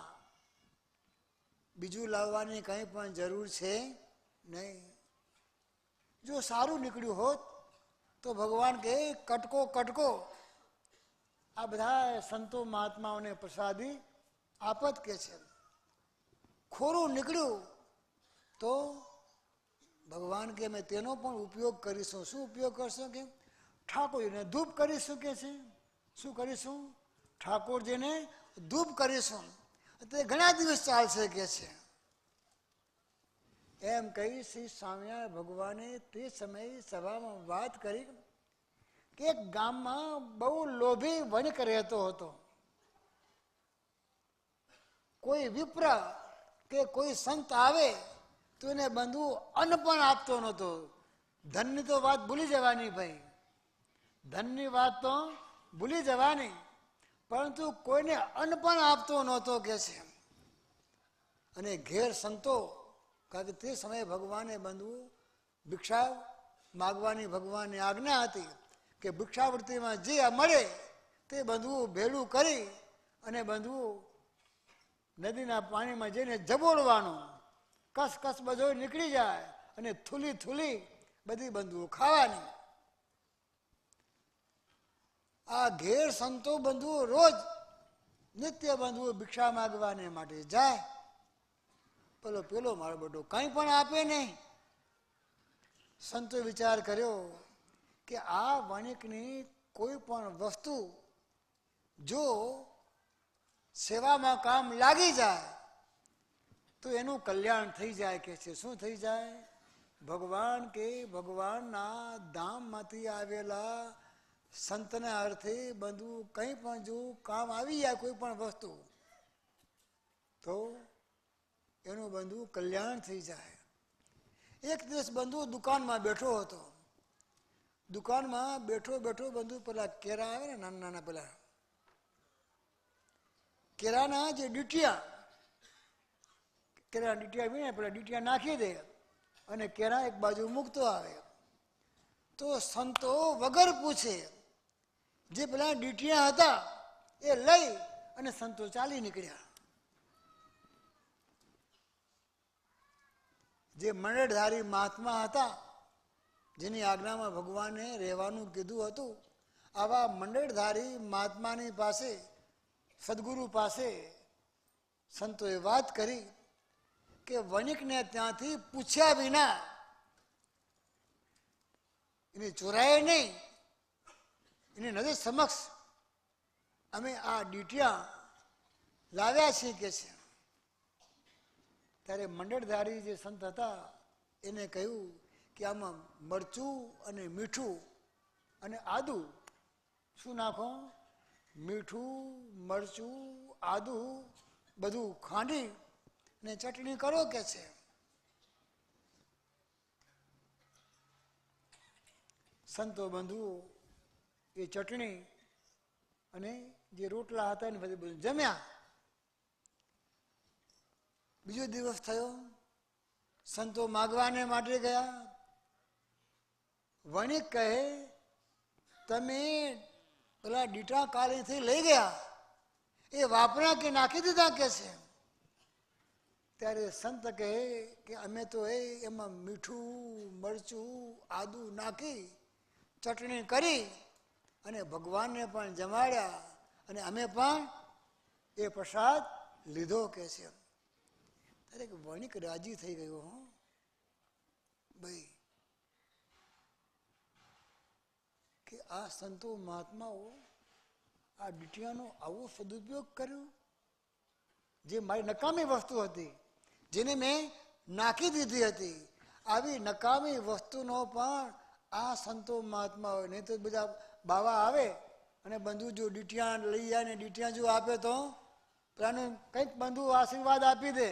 બીજું લાવવાની કંઈ પણ જરૂર છે નહીં. જો સારું નીકળ્યું હોત તો ભગવાન કે કટકો આ બધા સંતો મહાત્માઓને પ્રસાદી આપત કે છે. ખોરું નીકળ્યું તો ભગવાન કે અમે તેનો પણ ઉપયોગ કરીશું. શું ઉપયોગ કરશો? કે ઠાકોરજીને ધૂપ કરીશું કે છે. શું કરીશું? ઠાકોરજીને ધૂપ કરીશું. તે ઘણા દિવસ ચાલશે કે છે. એમ કહી શ્રી સ્વામિનારાયણ ભગવાને તે સમયે સભામાં વાત કરી કે એક ગામમાં બહુ લોભી વણિક રહેતો હતો. કોઈ વિપ્ર કે કોઈ સંત આવે તો એને બંધુ અન્ન પણ આપતો નહોતો. ધનની તો વાત ભૂલી જવાની ભાઈ, ધનની વાત તો ભૂલી જવાની, પરંતુ કોઈને અન્ન પણ આપતો નહોતો કે છે. અને ઘેર સંતો, કારણ કે તે સમયે ભગવાને બંધુ ભિક્ષા માગવાની ભગવાનની આજ્ઞા હતી કે ભિક્ષાવૃત્તિમાં જે મળે તે બંધુઓ ભેળું કરી અને બંધુઓ નદીના પાણીમાં જઈને જબોડવાનું, કસ કસ બધો નીકળી જાય અને થૂલી થૂલી બધી બંધુઓ ખાવાની. આ ઘેર સંતો બંધુઓ રોજ નિત્ય બંધુઓ ભિક્ષા માગવાને માટે જાય. પેલો મારો બેટો કંઈ પણ આપે નહીં. સંતો વિચાર કર્યો કે આ વણિકની કોઈ પણ વસ્તુ જો સેવામાં કામ લાગી જાય તો એનું કલ્યાણ થઈ જાય કે છે. શું થઈ જાય? ભગવાન કે ભગવાનના ધામમાંથી આવેલા સંતના અર્થે બંધુ કંઈ પણ જો કામ આવી જાય કોઈ પણ વસ્તુ તો એનું બંધુ કલ્યાણ થઈ જાય. એક દિવસ બંધુ દુકાનમાં બેઠો હતો. દુકાનમાં બેઠો બેઠો બંધુ પેલા કેરા આવે ને નાના નાના પેલા કેરાના જે ડીટિયા વીણે પેલા ડીટિયા નાખી દે અને કેરા એક બાજુ મૂકતો આવે. તો સંતો વગર પૂછે જે પેલા ડીટિયા હતા એ લઈ અને સંતો ચાલી નીકળ્યા. જે મંડળધારી મહાત્મા હતા જેની આજ્ઞામાં ભગવાને રહેવાનું કીધું હતું, આવા મંડળધારી મહાત્માની પાસે સદગુરુ પાસે સંતોએ વાત કરી કે વણિકને ત્યાંથી પૂછ્યા વિના એની ચોરાય નહીં, એની નજર સમક્ષ અમે આ ડીટિયા લાવ્યા છીએ કે છે. ત્યારે મંડળધારી જે સંત હતા એને કહ્યું કે આમાં મરચું અને મીઠું અને આદુ શું નાખો? મીઠું, મરચું, આદુ બધું ખાંડી ને ચટણી કરો કે છે. સંતો બંધુઓ એ ચટણી અને જે રોટલા હતા એને બધું જમ્યા. બીજો દિવસ થયો, સંતો માગવાને માટે ગયા. વણિક કહે તમે પેલા ડીટા કાલીથી લઈ ગયા એ વાપરા કે નાખી દીધા કે છે. ત્યારે સંત કહે કે અમે તો એમાં મીઠું, મરચું, આદુ નાખી ચટણી કરી અને ભગવાનને પણ જમાડ્યા અને અમે પણ એ પ્રસાદ લીધો કે છે. ત્યારે વણિક રાજી થઈ ગયો. હો ભાઈ કે આ સંતો મહાત્માઓ આ ડીટિયાનો આવો સદુપયોગ કર્યો, જે મારી નકામી વસ્તુ હતી જેને મેં નાખી દીધી હતી. આવી નકામી વસ્તુનો પણ આ સંતો મહાત્મા હોય. નહીં તો બધા બાવા આવે અને બંધુ જો ડીટિયા લઈ જાય ને ડીટિયા જો આપે તો પેલાને કંઈક બંધુ આશીર્વાદ આપી દે.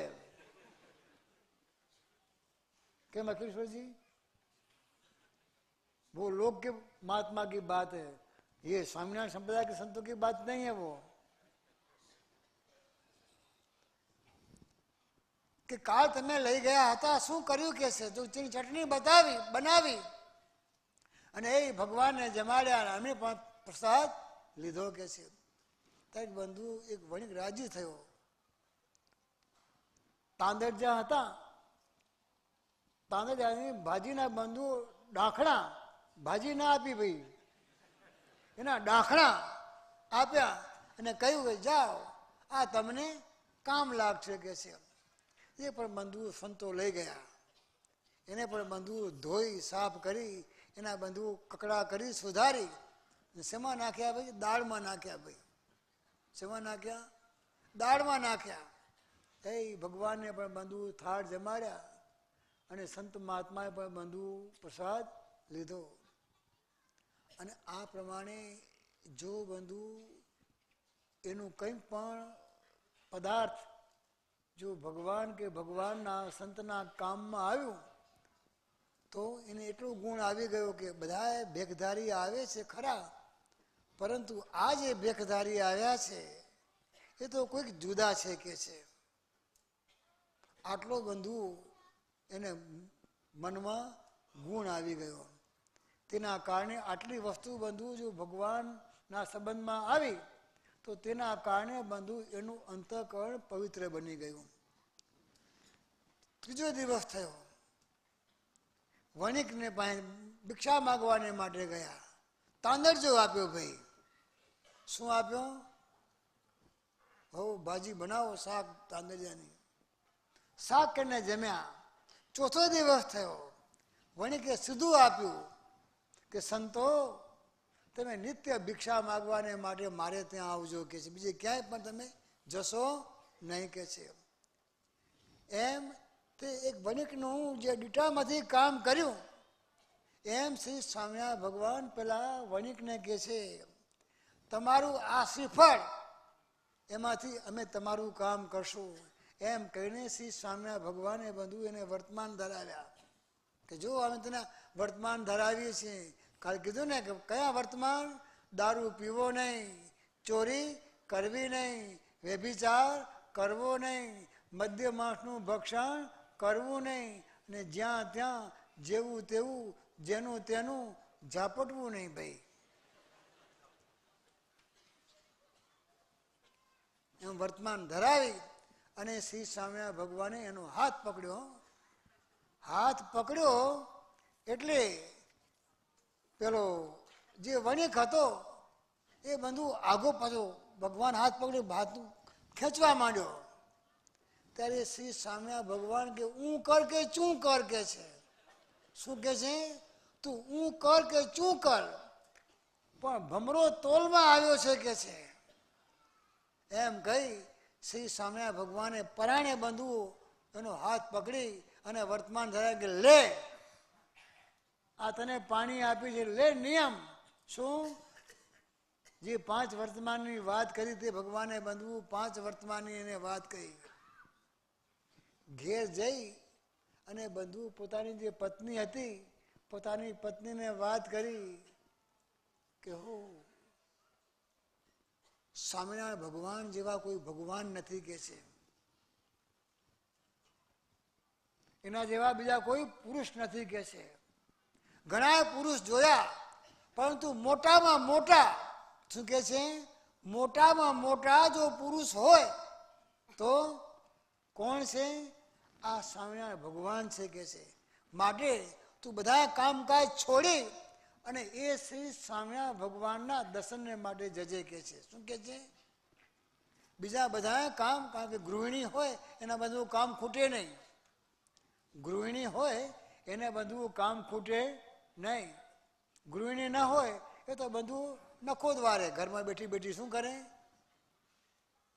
કેમ अखिलेश्वर जी? वो लोग के महात्मा की बात है, ये स्वामीनारायण संप्रदाय के संतों की बात नहीं है. वो કે કાળ તમે લઈ ગયા હતા શું કર્યું કે છે? તો ચટણી બનાવી અને એ ભગવાનને જમાડ્યા, અમે પણ પ્રસાદ લીધો કે છે. ત્યારે બંધુ એક વણિક રાજી થયો. તાંદળ જ્યાં હતા તાંદળની ભાજીના બંધુ ડાખણા ભાજી ના આપી ભાઈ, એના ડાખણા આપ્યા અને કહ્યું કે જાઓ આ તમને કામ લાગશે કે છે. એ પણ બંધુ સંતો લઈ ગયા. એને પણ બંધુ ધોઈ સાફ કરી એના બંધુ કકડા કરી સુધારી શેમાં નાખ્યા ભાઈ? દાળમાં નાખ્યા ભાઈ. શેમાં નાખ્યા? દાળમાં નાખ્યા. એ ભગવાનને પણ બંધુ થાળ જમાડ્યા અને સંત મહાત્માએ પણ બંધુ પ્રસાદ લીધો. અને આ પ્રમાણે જો બંધુ એનું કંઈક પણ પદાર્થ જો ભગવાન કે ભગવાનના સંતના કામમાં આવ્યું તો એને એટલો ગુણ આવી ગયો કે બધા ભેખધારી આવે છે ખરા, પરંતુ આ જે ભેખધારી આવ્યા છે એ તો કોઈક જુદા છે કે છે. આટલો બંધુ એને મનમાં ગુણ આવી ગયો. તેના કારણે આટલી વસ્તુ બંધુ જો ભગવાનના સંબંધમાં આવી તો તેના કારણે બંધુ એનું અંતઃકરણ પવિત્ર બની ગયું. ત્રીજો દિવસ થયો, વણિકને પાસે ભિક્ષા માગવાને માટે ગયા. તાંદરજો આપ્યો ભાઈ. શું આપ્યો? હો ભાજી બનાવો, શાક તાંદરજાની. શાક કરીને જમ્યા. ચોથો દિવસ થયો, વણિકે સીધું આપ્યું કે સંતો તમે નિત્ય ભિક્ષા માગવાને માટે મારે ત્યાં આવજો કે છે, બીજે ક્યાંય પણ તમે જશો નહીં કે છે. એમ તે એક વણિકનું જે ડીટામાંથી કામ કર્યું એમ શ્રી સ્વામિનારાયણ ભગવાન પેલા વણિકને કહે છે તમારું આ શ્રીફળ એમાંથી અમે તમારું કામ કરશું. એમ કહીને શ્રી સ્વામિનારાયણ ભગવાને બધું એને વર્તમાન ધરાવ્યા કે જો અમે તને વર્તમાન ધરાવીએ છીએ. કાલે કીધું ને કે કયા વર્તમાન? દારૂ પીવો નહીં, ચોરી કરવી નહીં, વ્યભિચાર કરવો નહીં, મદ્ય માંસનું ભક્ષણ કરવું નહીં, અને જ્યાં ત્યાં જેવું તેવું જેનું તેનું ઝાપટવું નહીં ભાઈ. એમ વર્તમાન ધરાવી અને શ્રી સ્વામિનારાયણ ભગવાને એનો હાથ પકડ્યો. હાથ પકડ્યો એટલે પેલો જે વણિક હતો એ બંધુ આગો પાછો ભગવાન હાથ પકડ્યો, હાથ ખેંચવા માંડ્યો. ત્યારે શ્રી સ્વામિનારાયણ ભગવાન કે હું કર કે ચું કર કે છે. શું કે છે? તું હું કર કે ચું કર, પણ ભમરો તોલમાં આવ્યો છે કે છે. એમ કહી શ્રી સ્વામિનારાયણ ભગવાને પરાણે બંધુ એનો હાથ પકડી અને વર્તમાન ધરાય કે લે આ તને પાણી આપી છે, લે નિયમ. શું? જે 5 વર્તમાનની વાત કરી તે ભગવાને બંધુ 5 વર્તમાનની એને વાત કહી. ઘેર જઈ અને બંધુ પોતાની જે પત્ની હતી પોતાની પત્નીને વાત કરી કે હો સ્વામિનારાયણ ભગવાન જેવા કોઈ ભગવાન નથી કે છે, એના જેવા બીજા કોઈ પુરુષ નથી કે છે. ઘણા પુરુષ જોયા પરંતુ મોટામાં મોટા શું કે છે? મોટામાં મોટા જો પુરુષ હોય તો કોણ છે? આ સ્વામિનારાયણ ભગવાન છે કે છે. માટે તું બધા કામકાજ છોડી અને એ શ્રી સ્વામિનારાયણ ભગવાનના દર્શનને માટે જજે કે છે. શું કે છે? બીજા બધા કામ, કારણ કે ગૃહિણી હોય એના બધું કામ ખૂટે નહીં. ગૃહિણી હોય એને બધું કામ ખૂટે નહીં. ગૃહિણી ના હોય એ તો બધું નખો દ્વારે ઘરમાં બેઠી બેઠી શું કરે?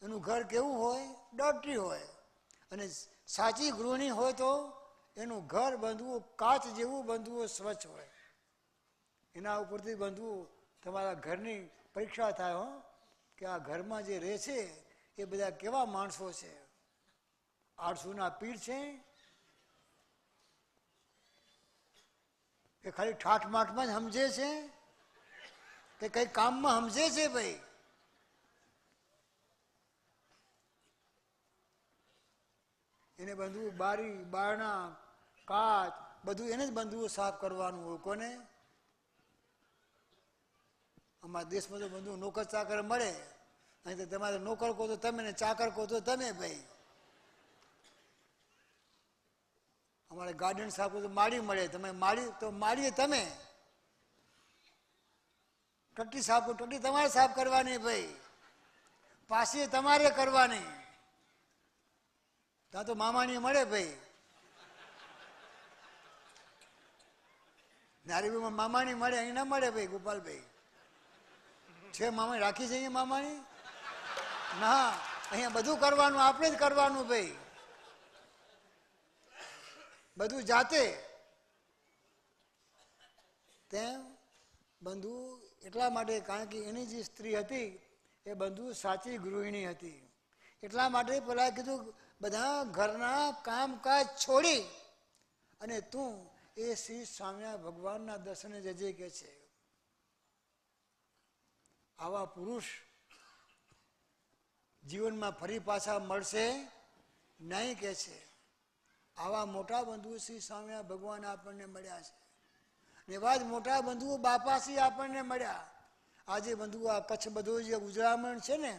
એનું ઘર કેવું હોય? ડર્ટી હોય. અને સાચી ગૃહિણી હોય તો એનું ઘર બંધવું કાચ જેવું બંધવું સ્વચ્છ હોય. એના ઉપરથી બંધવું તમારા ઘરની પરીક્ષા થાય હો કે આ ઘરમાં જે રહે છે એ બધા કેવા માણસો છે. 800ના પીર છે કે ખાલી ઠાઠમાઠમાં જ સમજે છે કે કઈ કામમાં સમજે છે ભાઈ? એને બંધવું બારી બારણા કાચ બધું એને જ બંધવું સાફ કરવાનું હોય. કોને? અમારા દેશમાં તો બધું નોકર ચાકર મળે. અહીં તો તમારે નોકર કહો તો તમે ને ચાકર કહો તો તમે ભાઈ. અમારે ગાર્ડન સાફ કરો તો માળી મળે, તમે માળી તો માળીએ તમે. ટટ્ટી સાફ કરો ટટ્ટી તમારે સાફ કરવાની ભાઈ. પાછી તમારે કરવાની. ત્યાં તો મામાની મળે ભાઈ. નારીબીમાં મામાની મળે, અહીં ના મળે ભાઈ. ગોપાલભાઈ છે મામા રાખી છે અહીંયા મામાની? ના, અહીંયા બધું કરવાનું આપણે જ કરવાનું ભાઈ. બધું જાતે. તેમ બંધુ એટલા માટે કારણ કે એની જે સ્ત્રી હતી એ બંધુ સાચી ગૃહિણી હતી. એટલા માટે પેલા કીધું બધા ઘરના કામકાજ છોડી અને તું એ શ્રી સ્વામિનારાયણ ભગવાનના દર્શને જજે કે છે. આવા પુરુષ જીવનમાં ફરી પાછા મળશે નહીં કે છે. આવા મોટા બંધુ શ્રી સ્વામિનારાયણ ભગવાન આપણને મળ્યા છે. એવા જ મોટા બંધુઓ બાપાસી આપણને મળ્યા. આજે બંધુઓ આ કચ્છ બધો જે ઉજરામણ છે ને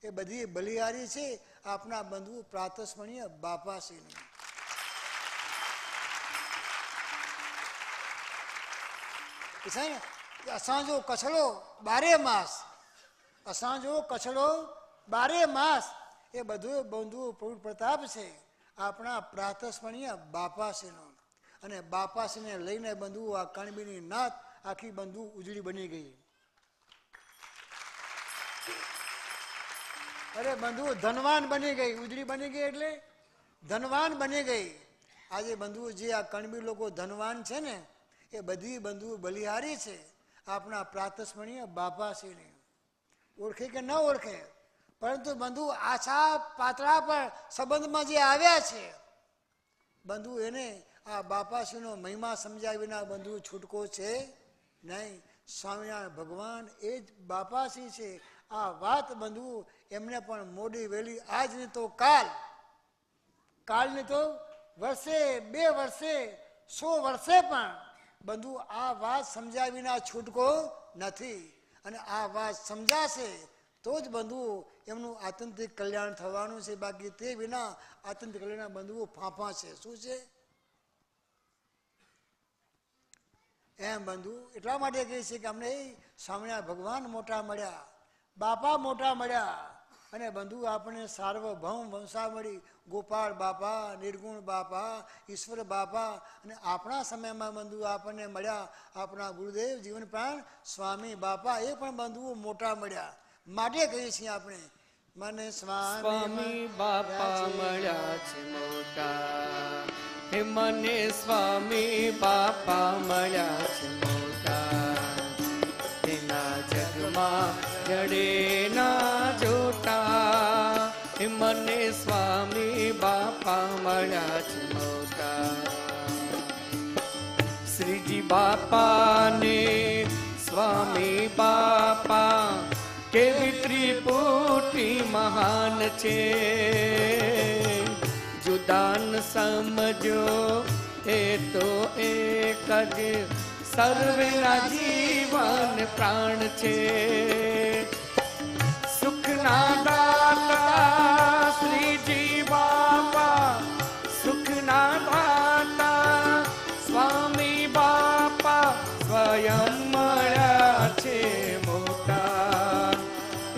એ બધી બલિહારી છે આપણા બંધુઓ પ્રાતસ્મરણીય બાપાસીની. છે ને અસાંજો કચ્છડો 12 માસ, અસાંજો કચ્છડો 12 માસ એ બધું બંધુઓ પ્રભુ પ્રતાપ છે આપણા પ્રાતસ્મરણીય બાપાસીનો. અને બાપાસીને લઈને બંધુઓ આ કણબીની નાત આખી બંધુ ઉજળી બની ગઈ. અરે બંધુઓ ધનવાન બની ગઈ. ઉજળી બની ગઈ એટલે ધનવાન બની ગઈ. આજે બંધુઓ જે આ કણબી લોકો ધનવાન છે ને એ બધી બંધુઓ બલિહારી છે આપણા પ્રાતસ્મરણીય બાપાશ્રીને. ઓળખે કે ન ઓળખે, પરંતુ બંધુ આછા પાતળા પર સંબંધમાં જે આવ્યા છે બંધુ એને આ બાપાશ્રીનો મહિમા સમજાય વિના બંધુ છૂટકો છે નહીં. સ્વામિનારાયણ ભગવાન એ જ બાપાશ્રી છે. આ વાત બંધુ એમને પણ મોડી વહેલી આજની તો કાલની તો વર્ષે 2 વર્ષે 100 વર્ષે પણ બંધુ આ વાત સમજાય વિના છૂટકો નથી. અને આ વાત સમજાશે તો જ બંધુ એમનું આત્યંતિક કલ્યાણ થવાનું છે. બાકી તે વિના આત્યંતિક કલ્યાણ બંધુઓ ફાંફા છે. શું છે એમ બંધુ એટલા માટે કહે છે કે અમને સ્વામિનારાયણ ભગવાન મોટા મળ્યા, બાપા મોટા મળ્યા. અને બંધુ આપણે સાર્વભૌમ વંશા મળી. ગોપાળ બાપા, નિર્ગુણ બાપા, ઈશ્વર બાપા. અને આપણા સમયમાં બંધુ આપણને મળ્યા આપણા ગુરુદેવ જીવન પ્રાણ સ્વામી બાપા. એ પણ બંધુઓ મોટા મળ્યા. માટે કહીએ છીએ આપણે મને સ્વામી બાપા મળ્યા છે મોટા. હે મને સ્વામી બાપા મળ્યા છે મોટા. તેના જગમાં જડે ના જોટા. હે મને સ્વામી બાપા મળ્યા છે મોટા. શ્રીજી બાપા ને સ્વામી બાપા કેવી ત્રિપુટી મહાન છે. જુદાન સમજો એ તો એક જ સર્વેના જીવન પ્રાણ છે. સુખના દાતા શ્રીજી બાપા, સુખના દાતા સ્વામી બાપા સ્વયં મળ્યા છે મોટા.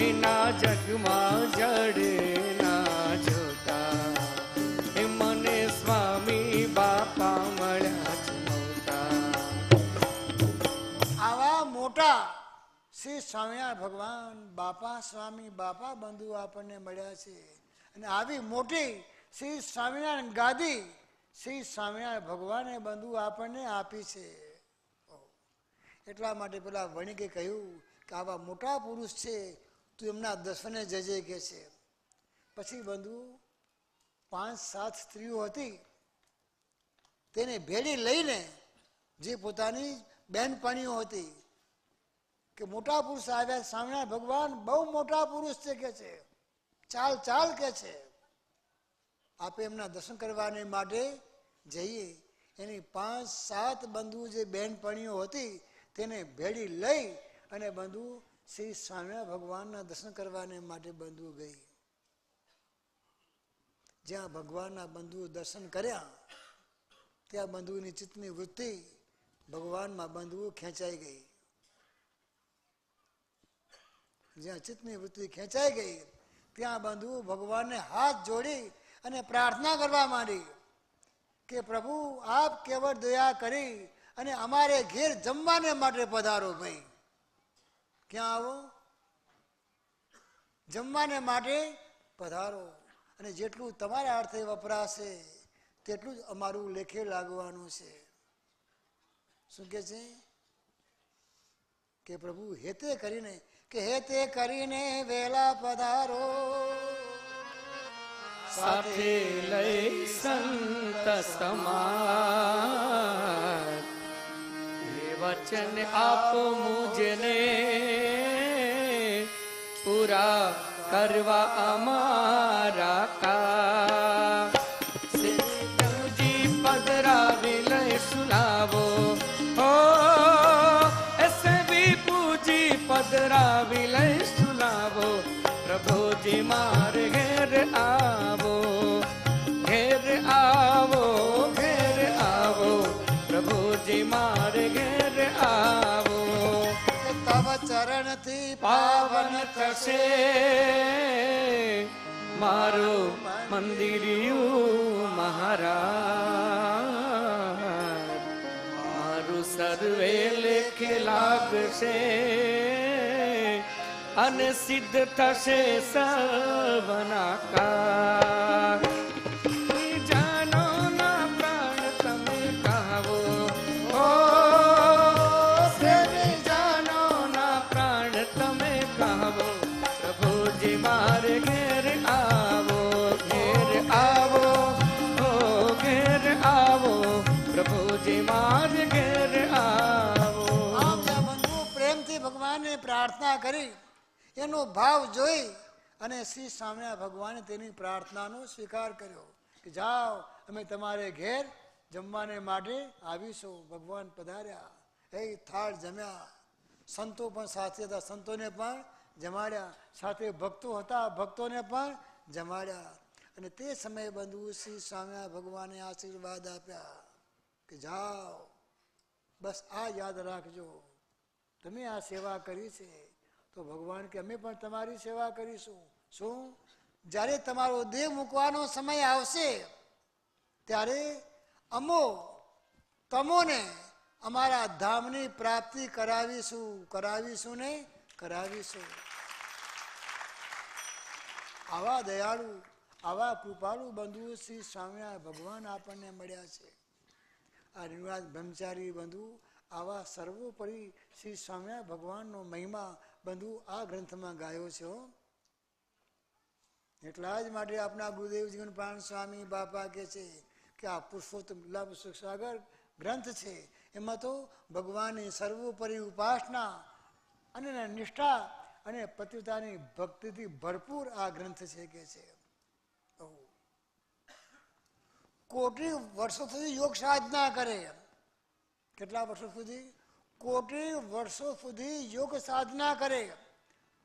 એના જગમાં જડે ના જોતા. એ મને સ્વામી બાપા મળ્યા છે મોટા. આવા મોટા શ્રી સ્વામિનારાયણ ભગવાન બાપા સ્વામી બાપા બંધુ આપણને મળ્યા છે. અને આવી મોટી શ્રી સ્વામિનારાયણ ગાદી શ્રી સ્વામિનારાયણ ભગવાને બંધુ આપણને આપી છે. એટલા માટે પેલા વણિકે કહ્યું કે આવા મોટા પુરુષ છે તું એમના દર્શને જજે કે છે. પછી બંધુ 5-7 સ્ત્રીઓ હતી તેને ભેળી લઈને જે પોતાની બહેનપણીઓ હતી કે મોટા પુરુષ આવ્યા, સ્વામિનારાયણ ભગવાન બહુ મોટા પુરુષ છે કે છે, ચાલ કે છે, આપે એમના દર્શન કરવાને માટે જઈએ. એની 5-7 બંધુ જે બહેનપણીઓ હતી તેને ભેળી લઈ અને બંધુ શ્રી સ્વામિનારાયણ ભગવાનના દર્શન કરવાને માટે બંધુ ગઈ. જ્યાં ભગવાનના બંધુઓ દર્શન કર્યા ત્યાં બંધુની ચિત્તની વૃત્તિ ભગવાનમાં બંધુઓ ખેંચાઈ ગઈ. જ્યાં ચિત્તની વૃત્તિ ખેંચાઈ ગઈ ત્યાં બંધુઓ ભગવાનને હાથ જોડી અને પ્રાર્થના કરવા માંડી કે પ્રભુ આપ કેવળ દયા કરી અને અમારે ઘેર જમવાને માટે પધારો. ભાઈ ક્યાં આવો? જમવાને માટે પધારો. અને જેટલું તમારા અર્થે વપરાશે તેટલું જ અમારું લેખે લાગવાનું છે. શું કે છે કે પ્રભુ હેતે કરીને વેલા પધારો. સાથે લઈ સંત સમાજ એ વચન આપો મુજને પૂરા કરવા અમારા કા. શ્રીજી પધરાવી લઈ સુનાવો હો પધરાવી લઈશું લાવો, પ્રભુજી મારે ઘેર આવો, ઘેર આવો, ઘેર આવો, પ્રભુજી મારે ઘેર આવો. તવ ચરણથી પાવન થશે મારું મંદિરિયું મહારાજ, મારું સર્વે લેખે લાગશે અને સિદ્ધ થશે સર્વના કાજ. જાનો ના પ્રાણ તમે કહાવો, ઓ પ્રેમી જાનો ના પ્રાણ તમે કહાવો, પ્રભુજી મારે ઘેર આવો, ઘેર આવો, ઓ ઘેર આવો, પ્રભુજી મારે ઘેર આવો. આમ ત્યાં બંધુ પ્રેમથી ભગવાનને પ્રાર્થના કરી, એનો ભાવ જોઈ અને શ્રી સ્વામિનારાયણ ભગવાને તેની પ્રાર્થનાનો સ્વીકાર કર્યો કે જાઓ અમે તમારે ઘેર જમવાને માટે આવીશું. ભગવાન પધાર્યા, એ થાળ જમ્યા, સંતો પણ સાથે હતા, સંતોને પણ જમાડ્યા, સાથે ભક્તો હતા, ભક્તોને પણ જમાડ્યા. અને તે સમયે બંધુ શ્રી સ્વામિનારાયણ ભગવાને આશીર્વાદ આપ્યા કે જાઓ બસ આ યાદ રાખજો, તમે આ સેવા કરી છે તો ભગવાન કે અમે પણ તમારી સેવા કરીશું. શું? જ્યારે તમારો દેહ મૂકવાનો સમય આવશે ત્યારે તમોને અમારા ધામની પ્રાપ્તિ કરાવીશું, કરાવીશું ને કરાવીશું. આવા દયાળુ, આવા કૃપાળુ બંધુ શ્રી સ્વામિનારાયણ ભગવાન આપણને મળ્યા છે. આ નિર્વાદ બ્રહ્મચારી બંધુ આવા સર્વોપરી શ્રી સ્વામિનારાયણ ભગવાનનો મહિમા બંધુ આ ગ્રંથમાં ગાયો છે. એટલા જ માટે આપણા ગુરુદેવ જીવન પ્રાણ સ્વામી બાપા કહે છે કે આ પુરુષોત્તમ લાભ સાગર ગ્રંથ છે, એમાં તો ભગવાનની સર્વોપરી ઉપાસના અને નિષ્ઠા અને પતિતાની ભક્તિથી ભરપૂર આ ગ્રંથ છે કે છે. કોટી વર્ષો સુધી યોગ સાધના કરે, કેટલા વર્ષો સુધી? કોટી વર્ષો સુધી યોગ સાધના કરે,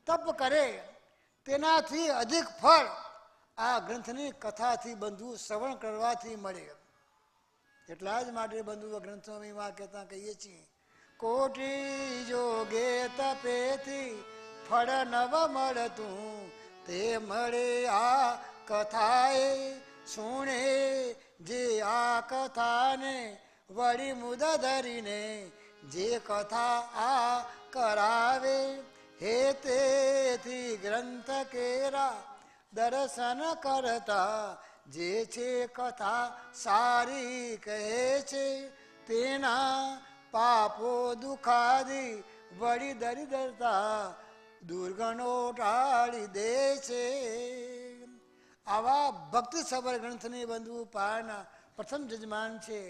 તપ કરે, તેનાથી અધિક ફળ આ ગ્રંથની કથાથી બંધુ શ્રવણ કરવાથી મળે. એટલા જ માટે બંધુ ગ્રંથોમાં કહેતા કહીએ છીએ, કોટી યોગે તપેથી ફળ નવ મળતું, તે મળે આ કથાએ સુણે, જે આ કથાને વળી મુદ ધરીને જે કથા આ કરાવે, હે તેથી ગ્રંથ કેરા દર્શન કરતા, જે છે કથા સારી કહે છે, તેના પાપો દુખાદી વળી દરિદ્રતા દુર્ગણો ટાળી દે છે. આવા ભક્તિ સભર ગ્રંથની બંધુ પાળના પ્રથમ જજમાન છે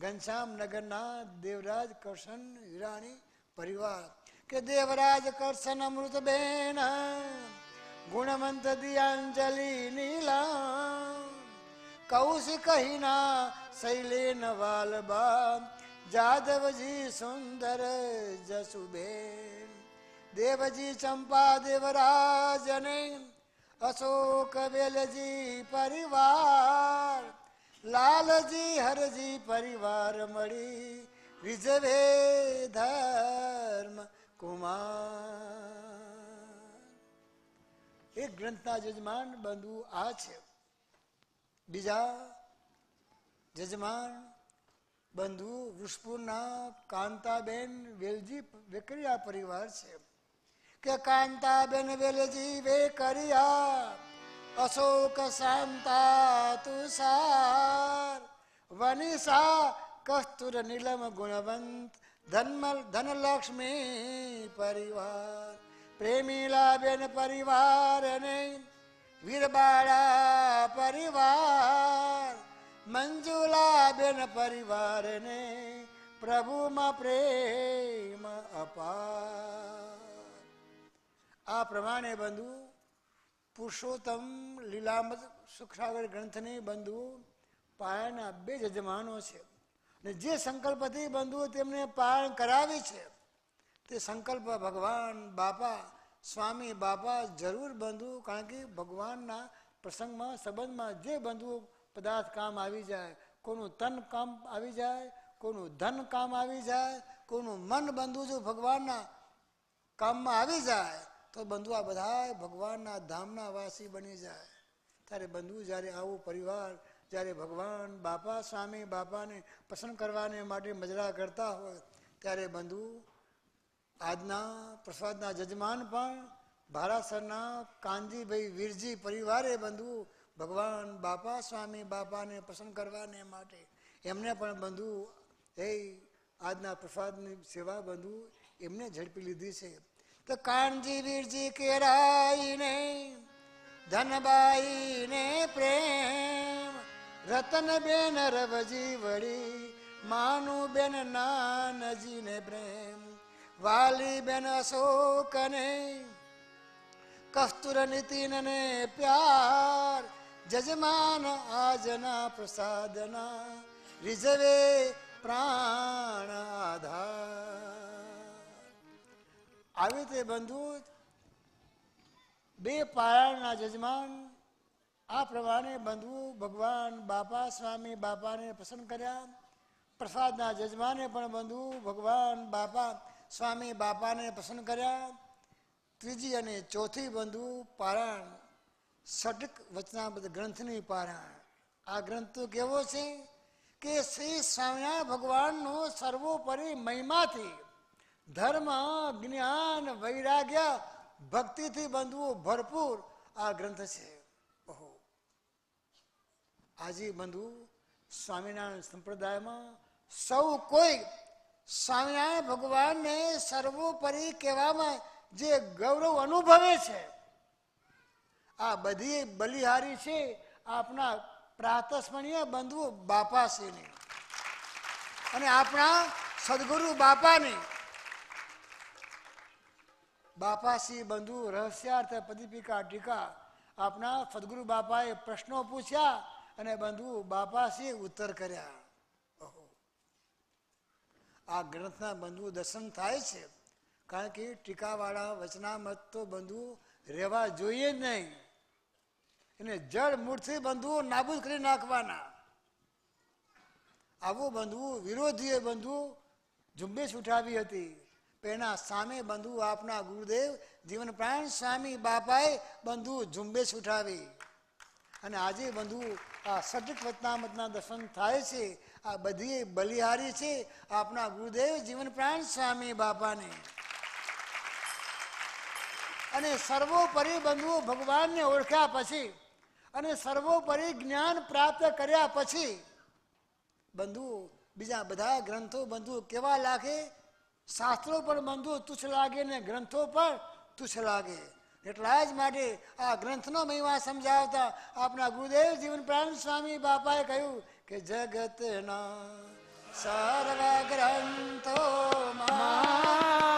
ઘનશ્યામ નગરના દેવરાજ કરશન હિરાણી પરિવાર કે દેવરાજ કરશન અમૃતબેન ગુણવંત દિયાંજલિ નીલા કૌશિક હિના શૈલેન વાલબા જાદવજી સુંદર જસુબેન દેવજી ચંપા દેવરાજને અશોક વેલજી પરિવાર લાલજી હરજી પરિવાર મળી રીઝવે ધર્મ કુમાર. એક ગ્રંથના જજમાન બંધુ આ છે. બીજા જજમાન બંધુ વૃષપુરના કાંતાબેન વેલજી વેકરિયા પરિવાર છે કે કાંતાબેન વેલજી વેકરિયા અશોક શાંતા તુષાર વનિષા કસ્તુર નીલમ ગુણવંત ધનલક્ષ્મી પરિવાર પ્રેમીલાબેન પરિવાર અને વીરબાળા પરિવાર મંજુલાબેન પરિવાર ને પ્રભુમાં પ્રેમ અપાર. આ પ્રમાણે બંધુ પુરુષોત્તમ લીલામત સુખસાગર ગ્રંથની બંધુ પાયાના બે જજમાનો છે અને જે સંકલ્પથી બંધુ તેમને પારણ કરાવી છે તે સંકલ્પ ભગવાન બાપા સ્વામી બાપા જરૂર બંધુ, કારણ કે ભગવાનના પ્રસંગમાં સંબંધમાં જે બંધુ પદાર્થ કામ આવી જાય, કોનું તન કામ આવી જાય, કોનું ધન કામ આવી જાય, કોનું મન બંધુ જો ભગવાનના કામમાં આવી જાય તો બંધુ આ બધા ભગવાનના ધામના વાસી બની જાય. ત્યારે બંધુ જ્યારે આવું પરિવાર જ્યારે ભગવાન બાપા સ્વામી બાપાને પસંદ કરવાને માટે મજરા કરતા હોય ત્યારે બંધુ આજના પ્રસાદના જજમાન પણ ભારાસરના કાનજીભાઈ વીરજી પરિવારે બંધુ ભગવાન બાપા સ્વામી બાપાને પસંદ કરવાને માટે એમને પણ બંધુ એ આજના પ્રસાદની સેવા બંધુ એમને ઝડપી લીધી છે. તો કાનજી વીરજી કેરાઈને ધનબાઈને પ્રેમ, રતનબેન રવજી વળી માનુબેન નાનજીને પ્રેમ, વાલીબેન અશોકને કસ્તુર નીતિનને પ્યાર, જજમાન આજના પ્રસાદના રીઝવે પ્રાણ આધાર. આવી રીતે બંધુ બે પારણના જજમાન આ પ્રમાણે બંધુ ભગવાન બાપા સ્વામી બાપાને પસંદ કર્યા. પ્રસાદના જજમાને પણ બંધુ ભગવાન બાપા સ્વામી બાપાને પસંદ કર્યા. ત્રીજી અને ચોથી બંધુ પારાયણ ષટક વચનામૃત ગ્રંથની પારાયણ. આ ગ્રંથ તો કેવો છે કે શ્રી સ્વામિનારાયણ ભગવાનનો સર્વોપરી મહિમાથી ધર્મ જ્ઞાન વૈરાગ્ય ભક્તિથી બંધુઓ ભરપૂર આ ગ્રંથ છે. ઓહો, આજે બંધુ સ્વામિનારાયણ સંપ્રદાયમાં સૌ કોઈ સ્વામિનારાયણ ભગવાનને સર્વોપરી કહેવામાં જે ગૌરવ અનુભવે છે, આ બધી બલિહારી છે આપણા પ્રાતસ્મરણીય બંધુ બાપાશ્રીની અને આપણા સદગુરુ બાપાની. બાપાશ્રી બંધુ રહસ્યાર્થ પદીપિકા ટીકા આપણા સદગુરુ બાપાએ પ્રશ્નો પૂછ્યા અને બંધુ બાપાશ્રીએ ઉત્તર કર્યા. આ ગ્રંથના બંધુ દર્શન થાય છે, કારણ કે ટીકાવાળા વચનામત તો બંધુ રહેવા જોઈએ જ નહીં, એને જળ મૂળથી બંધુ નાબૂદ કરી નાખવાના. આવું બંધુ વિરોધીએ બંધુ ઝુંબેશ ઉઠાવી હતી. એના સામે બંધુ આપના ગુરુદેવ જીવન પ્રાણ સ્વામી બાપાએ બંધુ ઝુંબેશ ઉઠાવી અને આજે બંધુ આ ષટક વચનામતના દર્શન થાય છે. આ બધી બલિહારી છે આપના ગુરુદેવ જીવન પ્રાણ સ્વામી બાપાને. અને સર્વોપરી બંધુઓ ભગવાનને ઓળખ્યા પછી અને સર્વોપરી જ્ઞાન પ્રાપ્ત કર્યા પછી બંધુ બીજા બધા ગ્રંથો બંધુ કેવા લાગે, શાસ્ત્રો પણ બંધુ તુચ્છ લાગે ને ગ્રંથો પણ તુચ્છ લાગે. એટલા જ માટે આ ગ્રંથનો મહિમા સમજાવતા આપણા ગુરુદેવ જીવન પ્રાણ સ્વામી બાપાએ કહ્યું કે જગતના સર્વ ગ્રંથો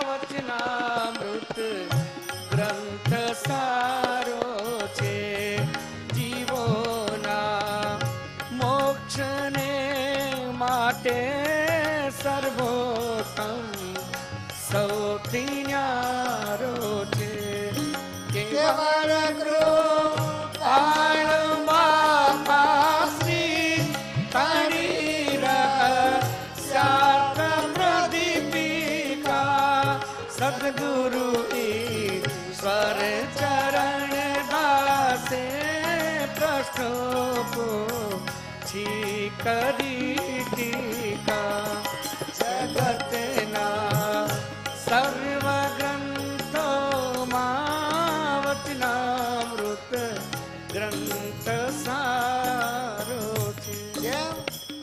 વચનામૃત ગ્રંથ સારો છે, જીવોના મોક્ષને માટે સર્વોત્તમ સૌથી ન્યારો છે. કેવળ કૃપાળ બાપાશ્રી તારી રહસ્યાર્થ પ્રદીપિકા સદગુરુ ઈશ્વર ચરણ દાસે પ્રશ્નો પૂછી કરી ટીકા. જગતના સર્વ ગ્રંથોમાં વચનામૃત ગ્રંથ સારો છે. જેમ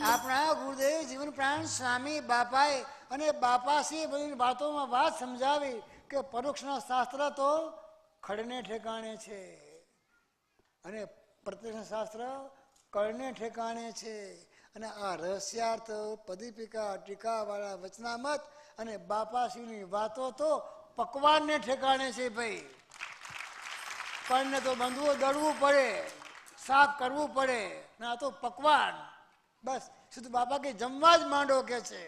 આપણા ગુરુદેવ જીવન પ્રાણ સ્વામી બાપાએ અને બાપાશ્રીએ બધી વાતોમાં વાત સમજાવી કે પરોક્ષના શાસ્ત્ર તો ખડને ઠેકાણે છે અને પ્રત્યક્ષ શાસ્ત્ર કળને ઠેકાણે છે. અને આ રહસ્યાર્થ પદીપિકા ટીકાવાળા વચનામત અને બાપાશ્રીની વાતો તો પકવાનને ઠેકાણે છે. ભાઈ કળને તો બંધુઓ દળવું પડે, સાફ કરવું પડે, ના તો પકવાન બસ સીધું બાપા કે જમવા જ માંડો કે છે.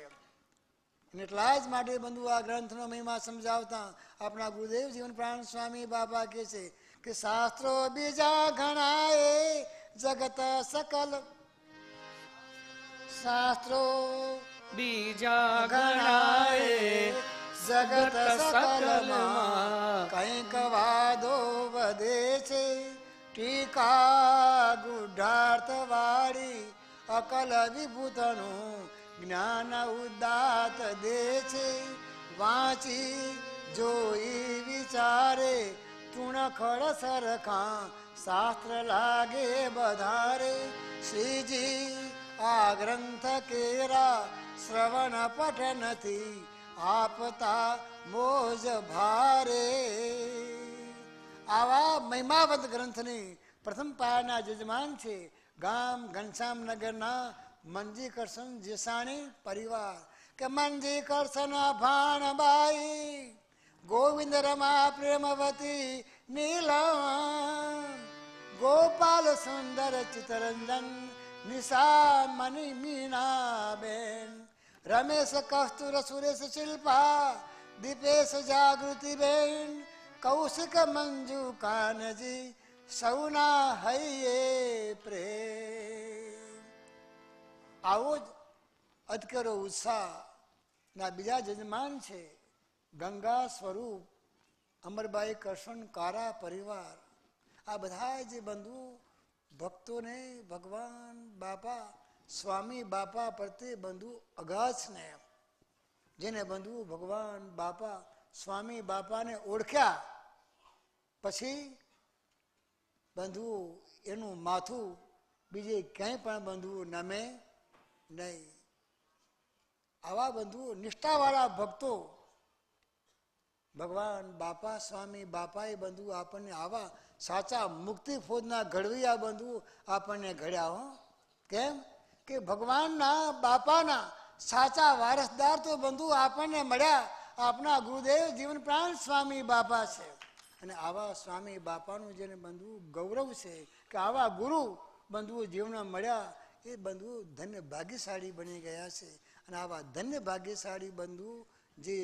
અને એટલા જ માટે બંધુ આ ગ્રંથનો મહિમા સમજાવતા આપણા ગુરુદેવ જીવન પ્રાણ સ્વામી બાબા કહે છે કે શાસ્ત્રો બીજા ઘણા એ જગત સકલ શાસ્ત્રો બીજા ગણાએ જગત સકલમાં સકલમાં કંઈક વાદો વધે છે ટીકા ગુઢાર્થ વાળી અકલ વિભૂતનું જ્ઞાન ઉદાત દે છે વાંચી જોઈ વિચારે તુણખડ સરખા શાસ્ત્ર લાગે બધારે શ્રીજી આ ગ્રંથ કેરા શ્રવણ પઠનથી આપતા મોજ ભારે આવા મહિમાવંત ગ્રંથની પ્રથમ પાયાના જજમાન છે ગામ ઘનશ્યામનગરના મંજી કરશન જેસાણી પરિવાર કે મંજી કરશન ભાણબાઈ ગોવિંદ રમા પ્રેમવતી નીલમ ગોપાલ સુંદર ચિતરંજન નિશા મની મીનાબેન રમેશ કસ્તુર સુરેશ શિલ્પા દીપેશ જાગૃતિબેન કૌશિક મંજુ કાનજી સૌના હૈયે પ્રેમ આવો જ અધકરો ઉત્સાહ ના બીજા જજમાન છે ગંગા સ્વરૂપ અમરબાઈ કરશન કારા પરિવાર આ બધા જે બંધુ ભક્તોને ભગવાન બાપા સ્વામી બાપા પ્રત્યે બંધુ અગાધ સ્નેહ જેને બંધુ ભગવાન બાપા સ્વામી બાપાને ઓળખ્યા પછી બંધુ એનું માથું બીજે ક્યાંય પણ બંધુ નમે નહીં આવા બંધુ નિષ્ઠાવાળા ભક્તો ભગવાન બાપા સ્વામી બાપાએ બંધુ આપણને આવા સાચા મુક્તિ ફોજના ઘડવૈયા બંધુ આપણને ઘડ્યા હો કેમ કે ભગવાનના બાપાના સાચા વારસદાર તો બંધુ આપણને મળ્યા આપણા ગુરુદેવ જીવન પ્રાણ સ્વામી બાપા છે અને આવા સ્વામી બાપાનું જેને બંધુ ગૌરવ છે કે આવા ગુરુ બંધુ જીવનમાં મળ્યા એ બંધુ ધન્ય ભાગ્યશાળી બની ગયા છે અને આવા ધન્ય ભાગ્યશાળી બંધુ જે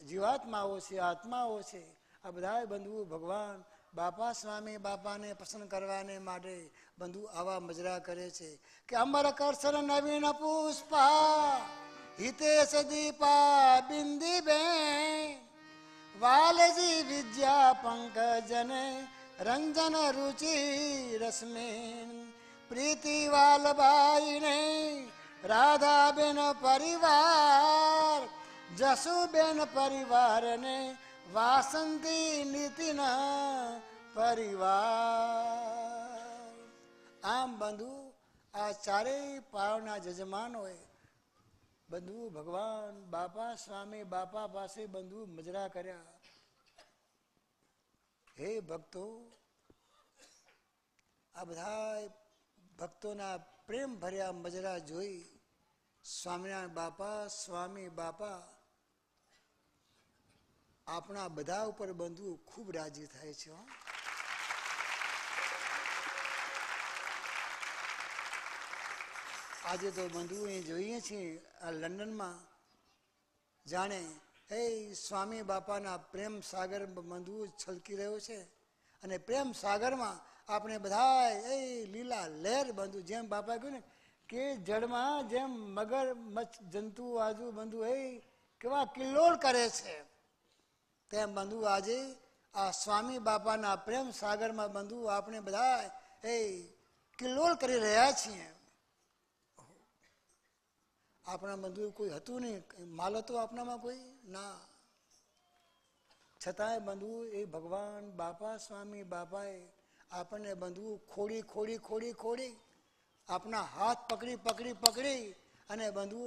જીવાત્માઓ છે આત્માઓ છે આ બધા બંધુ ભગવાન બાપા સ્વામી બાપાને પસંદ કરવાને માટે બંધુ આવા મજરા કરે છે કે અમર કરશન નવીન પુષ્પા હિતેશ દીપા બિંદીબેન વાલજી વિદ્યા પંકજને રંજન રુચિ રશ્મિન પ્રીતિ વાલબાઈને રાધાબેન પરિવાર જસુબેન પરિવારને વાસંતી નીતિના પરિવાર આમ બંધુ આ ચારેય પાવના જજમાનોએ બંધુ ભગવાન બાપા સ્વામી બાપા પાસે બંધુ મજરા કર્યા હે ભક્તો આ બધા ભક્તોના પ્રેમ ભર્યા મજરા જોઈ સ્વામિનારાયણ બાપા સ્વામી બાપા આપણા બધા ઉપર બંધુ ખૂબ રાજી થાય છે આજે તો બંધુ અહીં જોઈએ છીએ આ લંડનમાં જાણે એ સ્વામી બાપાના પ્રેમ સાગર બંધુ છલકી રહ્યો છે અને પ્રેમ સાગરમાં આપણે બધા એ લીલા લહેર બંધુ જેમ બાપા કહ્યું ને કે જળમાં જેમ મગર મચ્છ જંતુ આજુ બંધુ એ કેવા કિલ્લોળ કરે છે તેમ બંધુ આજે આ સ્વામી બાપાના પ્રેમ સાગરમાં બંધુ આપણે બધા એ કિલ્લોળ કરી રહ્યા છીએ આપણા બંધુ કોઈ હતું નહીં માલ હતો આપણામાં કોઈ ના છતાંય બંધુ એ ભગવાન બાપા સ્વામી બાપાએ આપણને બંધુ ખોડી ખોડી ખોડી ખોડી આપણા હાથ પકડી પકડી પકડી અને બંધુ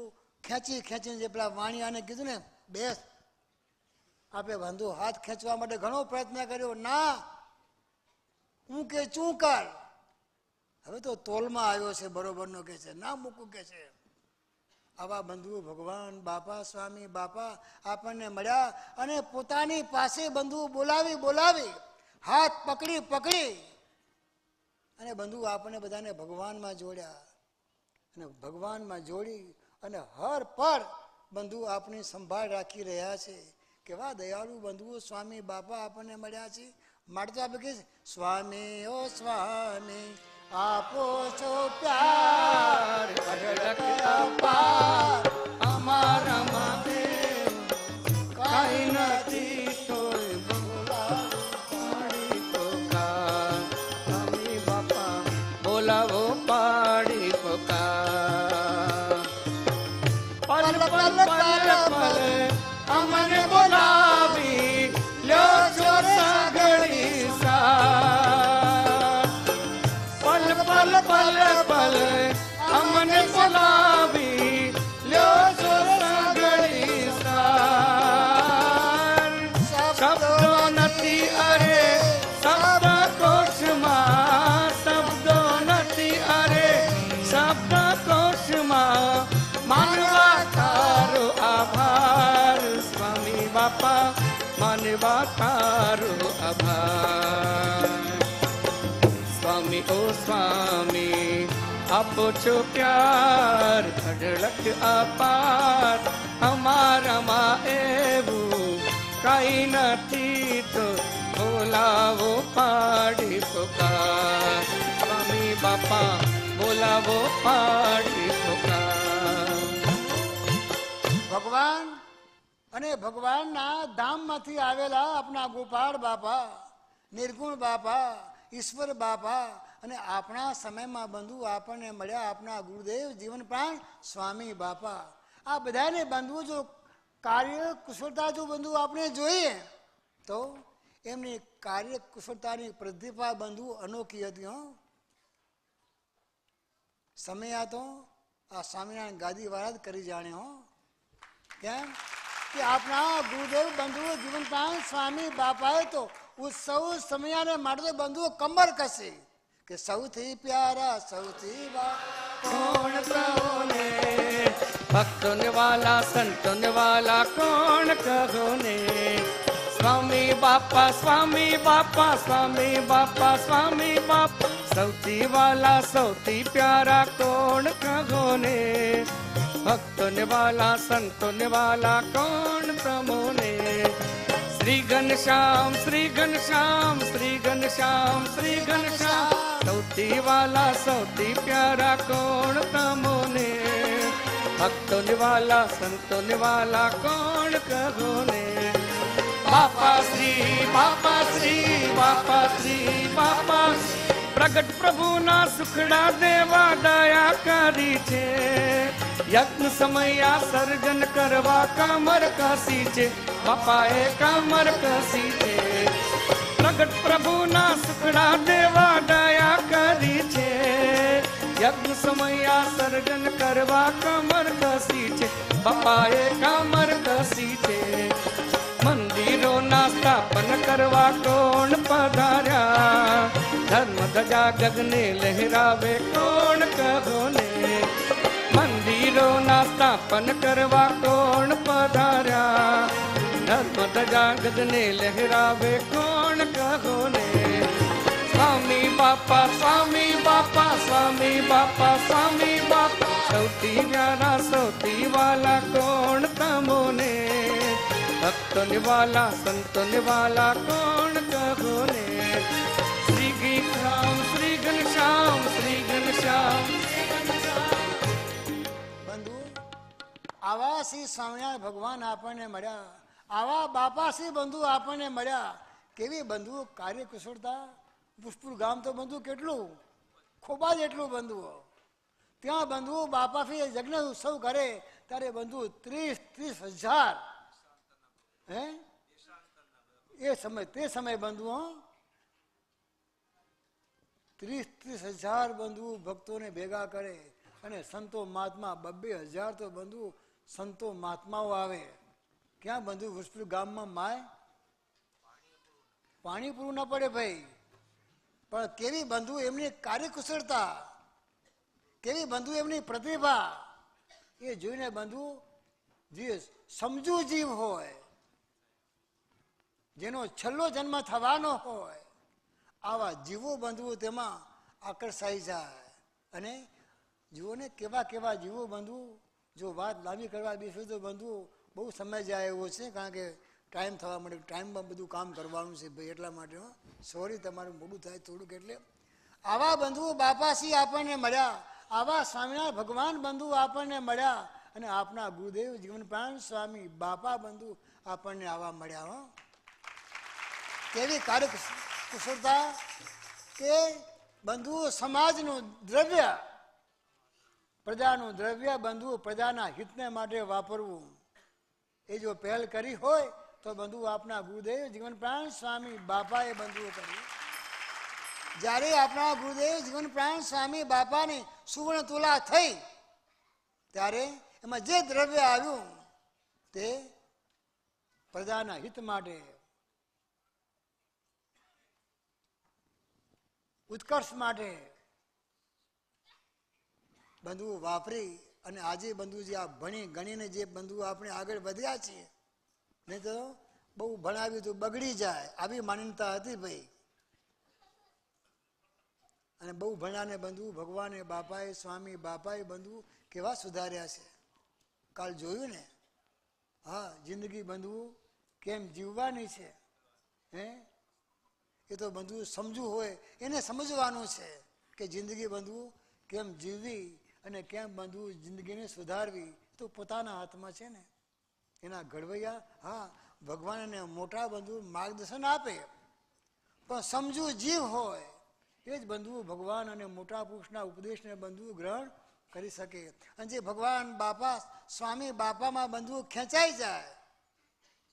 ખેંચી ખેંચીને જે પેલા વાણિયાને કીધું ને બેસ આપણે બંધુ હાથ ખેંચવા માટે ઘણો પ્રયત્ન કર્યો ના હું કે ચું કર હવે તો તોલમાં આવ્યો છે બરોબરનો કે છે ના મૂકું કે છે આવા બંધુ ભગવાન બાપા સ્વામી બાપા આપણને મળ્યા અને પોતાની પાસે બંધુ બોલાવી બોલાવી હાથ પકડી પકડી અને બંધુ આપણને બધાને ભગવાનમાં જોડ્યા અને ભગવાનમાં જોડી અને હર પર બંધુ આપણી સંભાળ રાખી રહ્યા છે. કેવા દયાળુ બંધુઓ સ્વામી બાપા આપણને મળ્યા છે. માટે તો આપણે કહીએ સ્વામી ઓ સ્વામી આપો છો પ્યાર અઢળક અપાર અમારામાં કાંઈ નથી તોય પાડી પોકાર. સ્વામી બાપા બોલાવો પાડી પોકાર. પલ પલ પલ પલ અમને બોલાવી લ્યો છો સાગરી સાર. પલ પલ પલ પલ અમને બોલાવી લ્યો છો સાગરી સાર. શબ્દો નથી અરે શબ્દ કોશમાં, શબ્દો નથી અરે શબ્દ કોશમાં. માનવા તારો આભાર સ્વામી બાપા, માનવા તારો આભાર. સ્વામી ઓ સ્વામી આપો છો પ્યાર અઢળક અપાર અમારામાં એવું કાંઈ નથી તો બોલાવો પાડી પોકાર. સ્વામી બાપા બોલાવો પાડી પોકાર. ભગવાન અને ભગવાનના ધામમાંથી આવેલા આપણા ગોપાળ બાપા, નિર્ગુણ બાપા, ઈશ્વર બાપા અને આપણા સમયમાં બંધુ આપણને મળ્યા આપણા ગુરુદેવ જીવન પ્રાણ સ્વામી બાપા. આ બધાને બંધુ જો કાર્ય કુશળતા જો બંધુ આપણે જોઈએ તો એમની કાર્ય કુશળતાની પ્રતિભા બંધુ અનોખી હતી. સમય હતો આ સ્વામિનારાયણ ગાદી વાળા જ કરી જાણ્યો. કેમ કે આપણા ગુરુદેવ બંધુઓ જીવન પ્રાણ સ્વામી બાપાએ તો ઉત્સવ સમયાને માટે બંધુઓ કમર કસે કે સૌથી પ્યારા સૌથી કોણ કહો ને ભક્તોને વાલા સંતોને વાલા કોણ કહો ને. સ્વામી બાપા સ્વામી બાપા સ્વામી બાપા સ્વામી બાપા સૌથી વાલા સૌથી પ્યારા કોણ કહો ને. ભક્તોને વાલા સંતોને વાલા કોણ પ્રમોને. શ્રી ઘનશ્યામ શ્રી ઘનશ્યામ શ્રી ઘનશ્યામ શ્રી ઘનશ્યામ સૌથી વાલા સૌથી પ્યારા કોણ તમોને. ભક્તોને વાલા સંતોને વાલા કોણ કહો ને. બાપા શ્રી બાપા શ્રી બાપા શ્રી બાપા પ્રગટ પ્રભુના સુખડા દેવા દયા કરી છે. યજ્ઞ સમયા સર્જન કરવા કમર કસી છે. બાપાએ કમર કસી છે. પ્રગટ પ્રભુના સુખડા દેવા દયા કરી છે. યજ્ઞ સમયા સર્જન કરવા કમર કસી છે. બાપાએ કમર કસી છે. મંદિરોના સ્થાપન કરવા કોણ પધાર્યા. ધર્મ ધજા ગગને લહેરાવે કોણ કહો ને. મંદિરોના સ્થાપન કરવા કોણ પધાર્યા. ધર્મ ધજા ગગને લહેરાવે કોણ કહો ને. સ્વામી બાપા સ્વામી બાપા સ્વામી બાપા સ્વામી બાપા સૌથી પ્યારા સૌથી વાલા કોણ તમોને. ભક્તોને વાલા સંતોને વાલા કોણ કહો ને. શ્રી ઘનશ્યામ શ્રી ઘનશ્યામ શ્રી ઘનશ્યામ. બંધુ આવા શ્રી સ્વામિનારાયણ ભગવાન આપણને મળ્યા, આવા બાપા શ્રી બંધુ આપણને મળ્યા. કેવી બંધુ કાર્ય કુશળતા. પુષ્પુર ગામ તો બંધુ કેટલું ખોબા જેટલું બંધુઓ. ત્યાં બંધુઓ બાપા ફી યજ્ઞ ઉત્સવ કરે ત્યારે બંધુ 30,000 હે એ સમય તે સમય બંધુઓ 30,000 બંધુ ભક્તોને ભેગા કરે અને સંતો મહાત્મા 2,000 તો બંધુ સંતો મહાત્માઓ આવે. ક્યાં બંધુ પુષ્પુર ગામમાં માય પાણી પૂરું ન પડે ભાઈ. પણ કેવી બંધુ એમની કાર્યકુશળતા, કેવી બંધુ એમની પ્રતિભા એ જોઈને બંધુ જે સમજુ જીવ હોય, જેનો છેલ્લો જન્મ થવાનો હોય, આવા જીવો બંધુઓ તેમાં આકર્ષાઈ જાય. અને જીવોને કેવા કેવા જીવો બંધુ જો વાત લાંબી કરવા બેસું તો બંધુ બહુ સમય જાય એવો છે, કારણ કે ટાઈમ થવા માટે ટાઈમમાં બધું કામ કરવાનું છે ભાઈ, એટલા માટે સોરી તમારું મોડું થાય થોડુંક. એટલે આવા બંધુ બાપાશ્રી આપણને મળ્યા, આવા સ્વામિનારાયણ ભગવાન બંધુ આપણને મળ્યા, અને આપના ગુરુદેવ જીવન પ્રાણ સ્વામી બાપા બંધુ આપણને આવા મળ્યા. કેવી કાર્ય કુશળતા કે બંધુ સમાજનું દ્રવ્ય, પ્રજાનું દ્રવ્ય બંધુ પ્રજાના હિતને માટે વાપરવું, એ જો પહેલ કરી હોય તો બંધુ આપના ગુરુદેવ જીવન પ્રાણ સ્વામી બાપાએ બંધુઓ કર્યું. જ્યારે આપણા ગુરુદેવ જીવન પ્રાણ સ્વામી બાપાની સુવર્ણ તુલા થઈ, ત્યારે એમાં જે દ્રવ્ય આવ્યું તે પ્રજાના હિત માટે, ઉત્કર્ષ માટે બંધુ વાપરી, અને આજે બંધુ જે આ ભણી ગણીને જે બંધુ આપણે આગળ વધ્યા છીએ, નહીં તો બહુ ભણાવ્યું તો બગડી જાય આવી માન્યતા હતી ભાઈ. અને બહુ ભણાને બંધુ ભગવાને બાપાએ સ્વામી બાપાએ બંધુ કેવા સુધાર્યા છે. કાલ જોયું ને, હા, જિંદગી બંધુ કેમ જીવવાની છે, હે એ તો બંધુ સમજવું હોય એને સમજવાનું છે કે જિંદગી બંધુ કેમ જીવવી અને કેમ બંધુ જિંદગીને સુધારવી, તો પોતાના હાથમાં છે ને. એના ઘડવૈયા, હા, ભગવાન એને મોટા બંધુ માર્ગદર્શન આપે, પણ સમજુ જીવ હોય એ જ બંધુ ભગવાન અને મોટા પુરુષના ઉપદેશને બંધુ ગ્રહણ કરી શકે. અને જે ભગવાન બાપા સ્વામી બાપામાં બંધુ ખેંચાઈ જાય,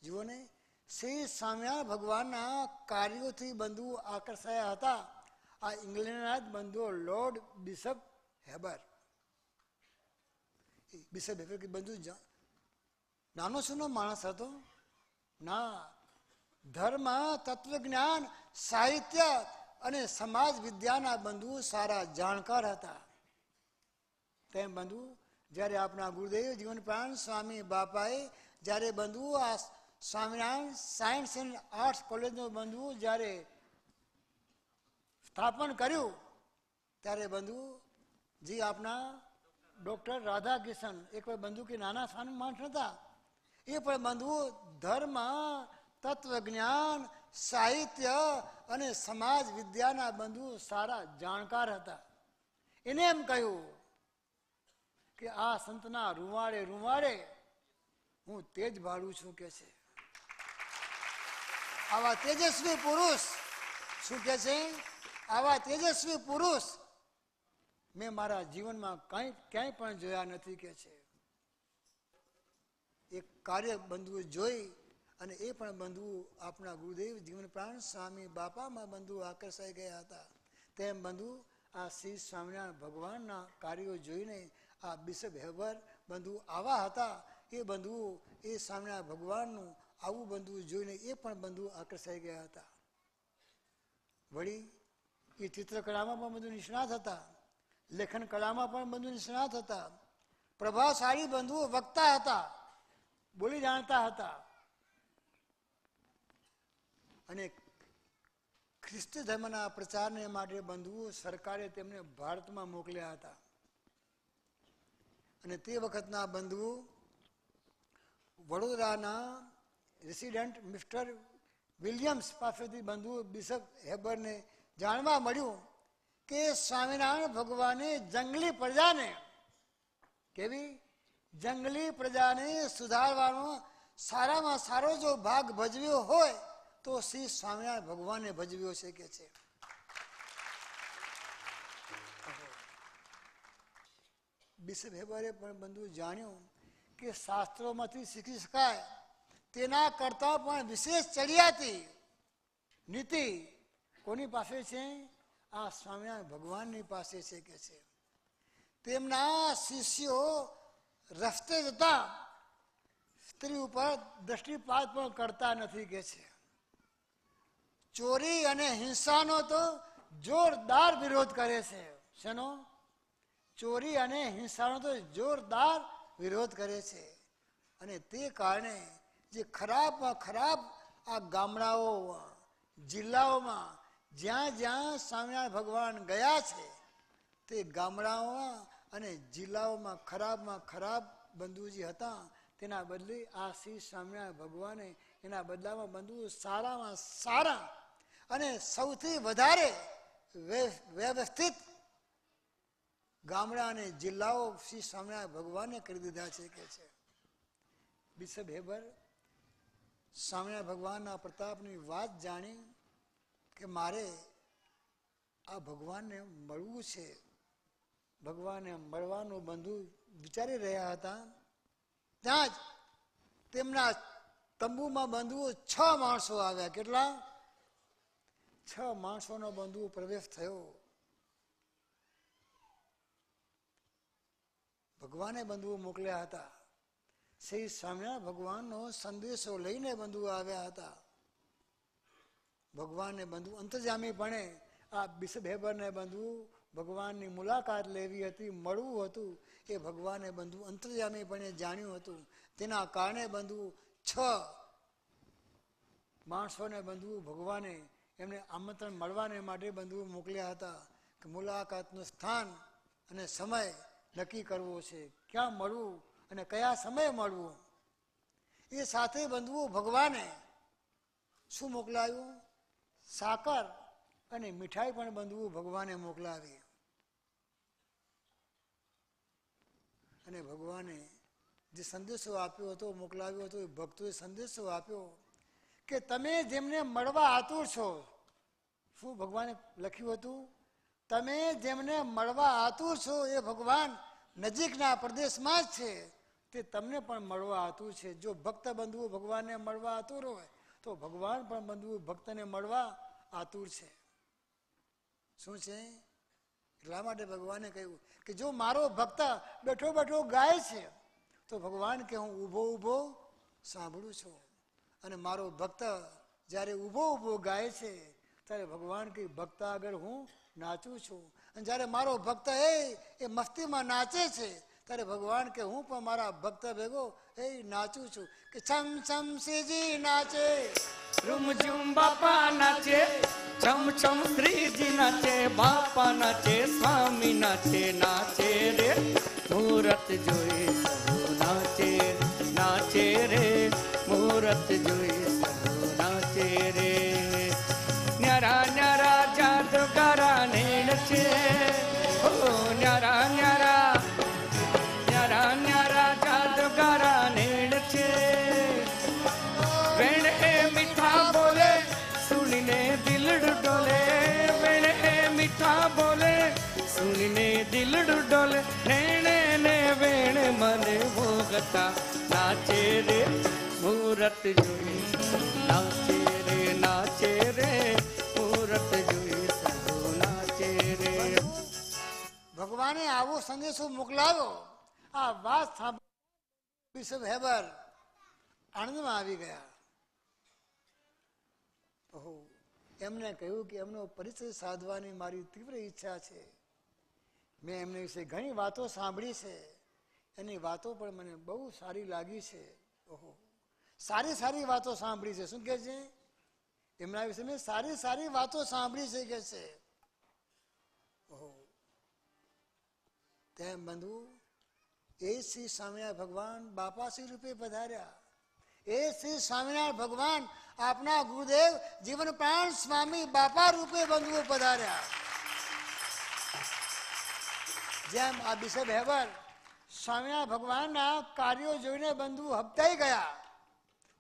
જુઓ ને, શ્રી સ્વામિનારાયણ ભગવાનના કાર્યોથી બંધુ આકર્ષાયા હતા. આ ઇંગ્લેન્ડના જ બંધુઓ Lord Bishop Heber, Bishop Heber કે બંધુ નાનો સુનો માણસ હતો ના, ધર્મ, તત્વજ્ઞાન, સાહિત્ય અને સમાજ વિદ્યાના બંધુ સારા જાણકાર હતા. તેમ બંધુ જ્યારે આપણા ગુરુદેવ જીવન પ્રાણ સ્વામી બાપાએ જ્યારે બંધુ આ સ્વામિનારાયણ સાયન્સ એન્ડ આર્ટ્સ કોલેજનું બંધુ જ્યારે સ્થાપન કર્યું, ત્યારે બંધુ જે આપણા ડૉક્ટર રાધાકૃષ્ણ, એક બંધુ કે નાના સ્થાન માણસ હતા, એ પણ બંધુ ધર્મ, તત્વજ્ઞાન, સાહિત્ય અને સમાજ વિદ્યાના બંધુ સારા જાણકાર હતા. એને એમ કહ્યું કે આ સંતના રૂવાડે રૂવાડે હું તેજ ભાડું છું કે છે. આવા તેજસ્વી પુરુષ શું કે છે, આવા તેજસ્વી પુરુષ મેં મારા જીવનમાં ક્યાંય પણ જોયા નથી કે છે. એક કાર્ય બંધુઓ જોઈ અને એ પણ બંધુ આપણા ગુરુદેવ જીવન પ્રાણ સ્વામી બાપામાં બંધુ આકર્ષાઈ ગયા હતા. તેમ બંધુ આ શ્રી સ્વામિનારાયણ ભગવાનના કાર્યો જોઈને આ બિશપ હેબર બંધુ આવા હતા. એ બંધુ એ સ્વામિનારાયણ ભગવાનનું આવું બંધુ જોઈને એ પણ બંધુ આકર્ષાઈ ગયા હતા. વળી એ ચિત્રકળામાં પણ બંધુ નિષ્ણાત હતા, લેખન કળામાં પણ બંધુ નિષ્ણાત હતા, પ્રભાવશાળી બંધુ વક્તા હતા, બોલી જાણતા હતા. અને ખ્રિસ્તી ધર્મના પ્રચારને માટે બંધુઓ સરકારે તેમને ભારતમાં મોકલ્યા હતા. અને તે વખતના બંધુઓ વડોદરાના રેસિડેન્ટ મિસ્ટર વિલિયમ્સ પાસેથી બંધુ બિશપ હેબરને જાણવા મળ્યું કે સ્વામિનારાયણ ભગવાને જંગલી પ્રજાને, કેવી જંગલી પ્રજાને સુધારવાનો સારામાં સારો જો ભાગ ભજવ્યો હોય તો શ્રી સ્વામિનારાયણ ભગવાને ભજવ્યો છે કે છે. બિશપ હેબરે પણ બંધુ જાણ્યું કે શાસ્ત્રોમાંથી શીખી શકાય તેના કરતાં પણ વિશેષ ચડિયાતી નીતિ કોની પાસે છે, આ સ્વામિનારાયણ ભગવાનની પાસે છે કે છે. તેમના શિષ્યો રસ્તે જતા સ્ત્રી ઉપર દ્રષ્ટિપાત પણ કરતા નથી કે છે. ચોરી અને હિંસાનો તો જોરદાર વિરોધ કરે છે. શેનો? ચોરી અને હિંસાનો તો જોરદાર વિરોધ કરે છે. અને તે કારણે જે ખરાબમાં ખરાબ આ ગામડાઓ, જિલ્લાઓમાં જ્યાં જ્યાં સ્વામિનારાયણ ભગવાન ગયા છે તે ગામડાઓમાં અને જિલ્લાઓમાં ખરાબમાં ખરાબ બંધુજી હતા તેના બદલે આ શ્રી સ્વામિનારાયણ ભગવાને એના બદલામાં બંધુ સારામાં સારા અને સૌથી વધારે વ્યવસ્થિત ગામડા અને જિલ્લાઓ શ્રી સ્વામિનારાયણ ભગવાને કરી દીધા છે કે છે. બિશપ હેબર સ્વામિનારાયણ ભગવાનના પ્રતાપની વાત જાણી કે મારે આ ભગવાનને મળવું છે. ભગવાનને મળવાનું બંધુ વિચારી રહ્યા હતા. ત્યાં જ તેમના તંબુમાં બંધુઓ 6 માણસો આવ્યા. કેટલા? 6 માણસોનો બંધુ પ્રવેશ થયો. ભગવાને બંધુઓ મોકલ્યા હતા. શ્રી સ્વામિનારાયણ ભગવાનનો સંદેશો લઈને બંધુઓ આવ્યા હતા. ભગવાનને બંધુ અંતર્જામીપણે આ બિશપ હેબરને બંધુ ભગવાનની મુલાકાત લેવી હતી, મળવું હતું. એ ભગવાને બંધુ અંતર્જામીપણે જાણ્યું હતું. તેના કારણે બંધુ 6 માણસોને બંધુ ભગવાને એમને આમંત્રણ મળવાને માટે બંધુઓ મોકલ્યા હતા કે મુલાકાતનું સ્થાન અને સમય નક્કી કરવો છે, ક્યાં મળવું અને કયા સમયે મળવું. એ સાથે બંધુઓ ભગવાને શું મોકલાયું? સાકર અને મીઠાઈ પણ બંધુઓ ભગવાને મોકલાવી. અને ભગવાને જે સંદેશો આપ્યો હતો, મોકલાવ્યો હતો, એ ભક્તોએ સંદેશો આપ્યો કે તમે જેમને મળવા આતુર છો. શું ભગવાને લખ્યું હતું? તમે જેમને મળવા આતુર છો એ ભગવાન નજીકના પ્રદેશમાં જ છે, તે તમને પણ મળવા આતુર છે. જો ભક્ત બંધુઓ ભગવાનને મળવા આતુર હોય તો ભગવાન પણ બંધુઓ ભક્તને મળવા આતુર છે. શું છે? એટલા માટે ભગવાને કહ્યું કે જો મારો ભક્ત બેઠો બેઠો ગાય છે તો ભગવાન કે હું ઊભો ઊભો સાંભળું છું. અને મારો ભક્ત જ્યારે ઊભો ઊભો ગાય છે ત્યારે ભગવાન કે ભક્ત આગળ હું નાચું છું. અને જ્યારે મારો ભક્ત એ મસ્તીમાં નાચે છે ત્યારે ભગવાન કે હું પણ મારા ભક્ત ભેગો નાચું છું. કે છમ છમ શ્રીજી નાચે, રૂમ ઝુમ બાપા નાચે, છમ છમ શ્રીજી નાચે, બાપા નાચે, સ્વામી નાચે, નાચે રે મુહૂર્ત જોઈ સહુ નાચે, નાચે રે મુહૂર્ત જોઈ સહુ નાચે રે. ન્યારા ન્યારા જાદુગરા નેણ છે, ઓ ન્યારા ન્યારા ન્યારા ન્યારા જાદુગરા નેણ છે. વેણ એ મીઠા બોલે સુણીને દિલડું ડોલે, વેણ એ મીઠા બોલે સુણીને દિલડું ડોલે. નેણે ને વેણ મને ભોગતા નાચે રે મુહૂર્ત જોઈ નાચે રે, નાચે રે મુહૂર્ત જોઈ સહુ નાચે રે. ભગવાને આવો સંદેશો મોકલાવ્યો. આ વાત સાંભળી બિશપ હેબર આનંદમાં આવી ગયા. એમને કહ્યું કે એમનો પરિચય સાધવાની મારી તીવ્ર ઈચ્છા છે. મેં એમની વિશે ઘણી વાતો સાંભળી છે, એની વાતો પણ મને બહુ સારી લાગી છે. સારી સારી વાતો સાંભળી છે. શું કે છે? એમના વિશે મેં સારી સારી વાતો સાંભળી છે કે છે. તેમ બંધુ એ શ્રી સ્વામિનારાયણ ભગવાન બાપાશ્રી રૂપે પધાર્યા. એ શ્રી સ્વામિનારાયણ ભગવાન આપના ગુરુદેવ જીવન પ્રાણ સ્વામી બાપા રૂપે બંધુઓ પધાર્યા. જેમ આ બિશપ હેબર સ્વામિનારાયણ ભગવાનના કાર્યો જોઈને બંધુ હબતાઈ ગયા,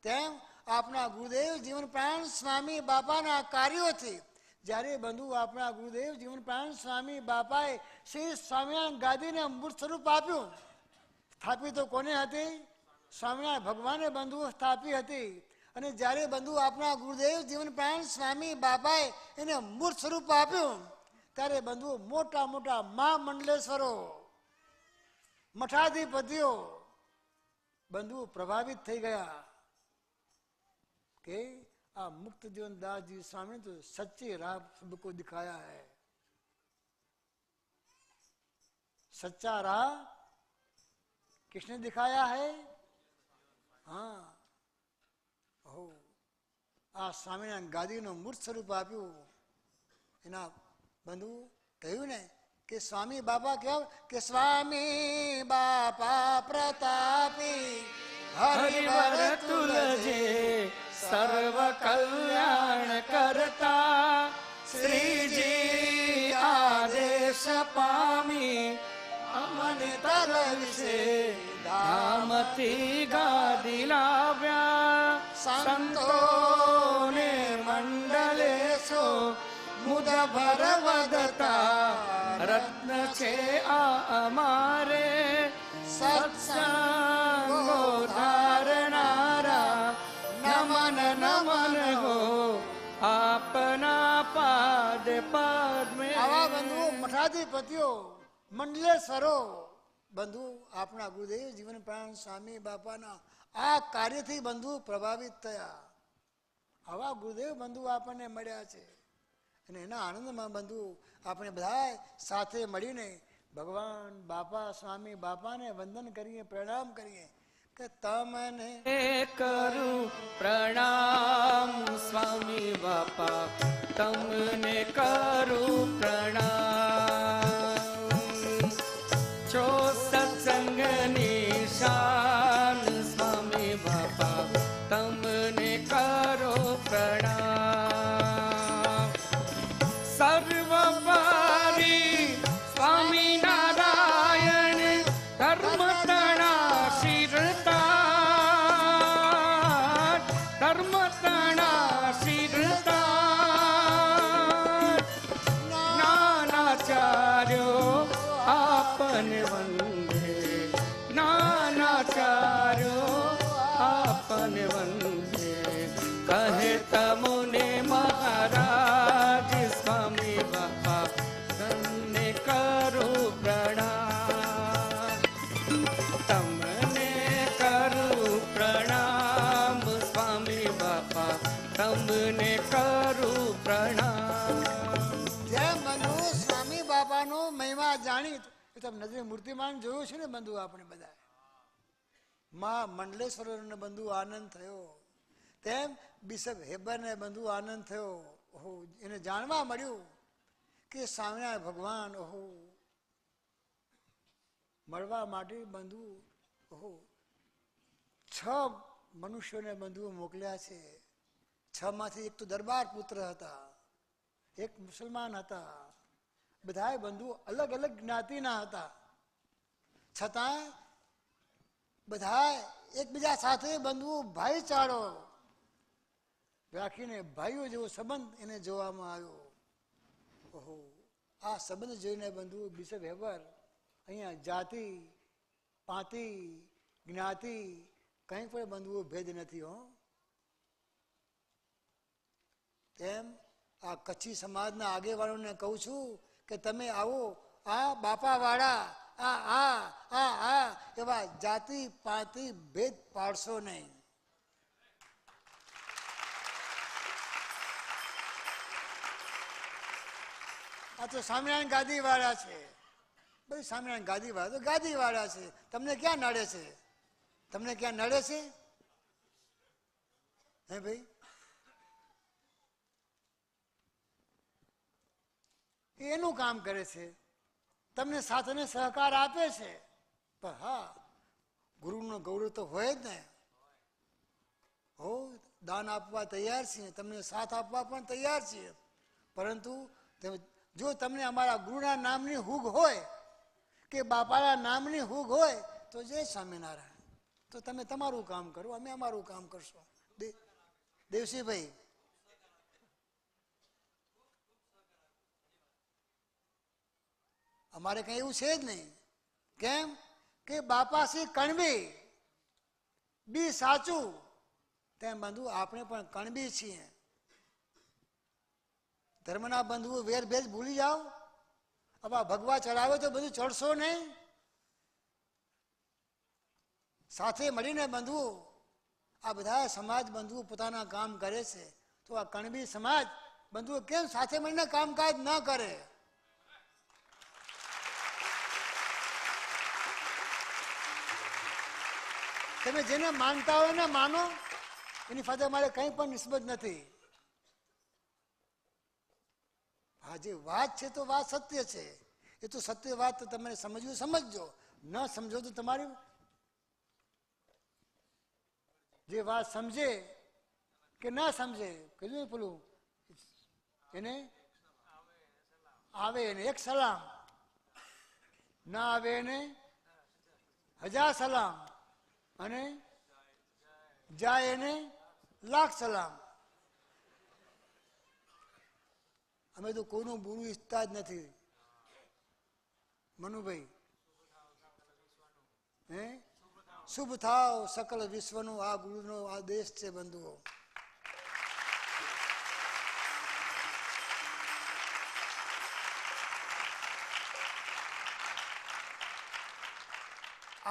તેમ આપના ગુરુદેવ જીવન પ્રાણ સ્વામી બાપાના કાર્યોથી જ્યારે બંધુ આપણા ગુરુદેવ જીવન પ્રાણ સ્વામી બાપાએ શ્રી સ્વામિનારાયણ ગાદીને મૂર્ત સ્વરૂપ આપ્યું. સ્થાપી તો કોને હતી? સ્વામિનારાયણ ભગવાને બંધુઓ સ્થાપી હતી. અને જ્યારે બંધુ આપણા ગુરુદેવ જીવન પ્રાણ સ્વામી બાપાએ એને મૂર્ત સ્વરૂપ આપ્યું ત્યારે બંધુ મોટા મોટા મહામંડલેશ્વરો, મઠાધિપતિઓ બંધુ પ્રભાવિત થઈ ગયા કે આ मुक्त जीवन दास जी स्वामी तो सच्ची राह सबको दिखाया है. सच्चा राह किसने दिखाया है? हाँ, આ સ્વામિનારાયણ ગાદીનું મૂર્ત સ્વરૂપ આપ્યું. એના બંધુ કહ્યું ને કે સ્વામી બાપા કેવા કે સ્વામી બાપા પ્રતાપી હરિવર તુલજે સર્વ કલ્યાણ કરતા શ્રીજી આદેશ પામી અમને તરવશે ધામથી ગાદી લાવ્યા સંતોને મંડલેશો મુદ ભર વધતા રત્ન છે આ અમારે સત્સંગો ધારનારા નમન નમન હો આપના પાદ પદ્મે. આવા બંધુ મઠાધિપતિઓ મંડલેશ્વરો બંધુ આપણા ગુરુદેવ જીવન પ્રાણ સ્વામી બાપાના આ કાર્યથી બંધુ પ્રભાવિત થયા. આવા ગુરુદેવ બંધુ આપણને મળ્યા છે અને એના આનંદમાં બંધુ આપણે બધા સાથે મળીને ભગવાન બાપા સ્વામી બાપાને વંદન કરીએ, પ્રણામ કરીએ કે તમને કરું પ્રણામ સ્વામી બાપા, તમને કરું પ્રણામ. છો સત્સંગની શાન સ્વામી બાપા, તમને કરો પ્રણામ. સર્વપારી સ્વામી નારાયણ ધર્મ તણા શિરતા, ધર્મ તણા શિરતા. નાનાચાર્યો આપને વંદે, નાનાચાર્યો આપને વંદે. કહે તમુને મહારાજ સ્વામી બાપા, તમને કરું પ્રણામ. તમને કરું પ્રણામ સ્વામી બાપા, તમને કરું પ્રણામ. જેમ બંધુ સ્વામી બાપાનો મહિમા જાણી એ તો નજરે મૂર્તિમાન જોયું છે ને બંધુ આપણે બધા. માં મંડલેશ્વરને બંધુ આનંદ થયો, તેમ બિશપ હેબરને બંધુ આનંદ થયો. ઓહો, એને જાણવા મળ્યું કે સ્વામિનારાયણ ભગવાન ઓહો મળવા માટે બંધુ ઓહો 6 મનુષ્યોને બંધુ મોકલ્યા છે. 6 માંથી એક તો દરબાર પુત્ર હતા, એક મુસલમાન હતા, બધાય બંધુ અલગ અલગ જ્ઞાતિના હતા. છતાં બધાય એકબીજા સાથે બંધુ ભાઈચારો રાખીને ભાઈઓ જેવો સંબંધ એને જોવામાં આવ્યો. ઓહો, આ સંબંધ જોઈને બંધુ બિશપ હેબર અહીંયા જાતિ પાતિ જ્ઞાતિ કંઈ પણ બંધુઓ ભેદ નથી. હો, તેમ આ કચ્છી સમાજના આગેવાનોને કહું છું કે તમે આવો, આ બાપાવાળા આ એવા જાતિ પાતિ ભેદ પાડશો નહીં. આ તો સ્વામિનારાયણ ગાદી વાળા છે, બધી સ્વામિનારાયણ ગાદી વાળા તો ગાદી વાળા છે. તમને ક્યાં નડે છે? તમને ક્યાં નડે છે? હે ભાઈ, એનું કામ કરે છે, તમને સાથ અને સહકાર આપે છે. પણ હા, ગુરુનો ગૌરવ તો હોય જ ને. હો, દાન આપવા તૈયાર છીએ, તમને સાથ આપવા પણ તૈયાર છીએ. પરંતુ જો તમને અમારા ગુરુના નામની હૂગ હોય કે બાપાના નામની હૂગ હોય તો જય સ્વામિનારાયણ, તો તમે તમારું કામ કરો, અમે અમારું કામ કરશું. દેવસીભાઈ, અમારે કઈ એવું છે જ નહીં. કેમ કે બાપા શ્રી કણબી બી સાચું, તેમ બંધુ આપણે પણ કણબી છીએ. ધર્મના બંધુઓ વેર ભેદ ભૂલી જાઓ. આવા ભગવા ચડાવે તો બધું ચડશો નહીં. સાથે મળીને બંધુઓ આ બધા સમાજ બંધુઓ પોતાના કામ કરે છે, તો આ કણબી સમાજ બંધુઓ કેમ સાથે મળીને કામકાજ ન કરે? તમે જેને માનતા હોય ને માનો, એની સાથે મારે કંઈ પણ નિસ્બત નથી. આ જે વાત છે તો વાત સત્ય છે, એ તો સત્ય વાત તો તમે સમજવું સમજજો, ન સમજો તો તમારી જે વાત સમજે કે ના સમજે કીધું પેલું એને આવે એને એક સલામ, ના આવે એને 1000 સલામ, અને જાય એને 1,00,000 સલામ. અમે તો કોઈનું બુરું ઈચ્છતા જ નથી મનુભાઈ. હે શુભ થાવ સકલ વિશ્વનું આ ગુરુનો આદેશ છે બંધુઓ.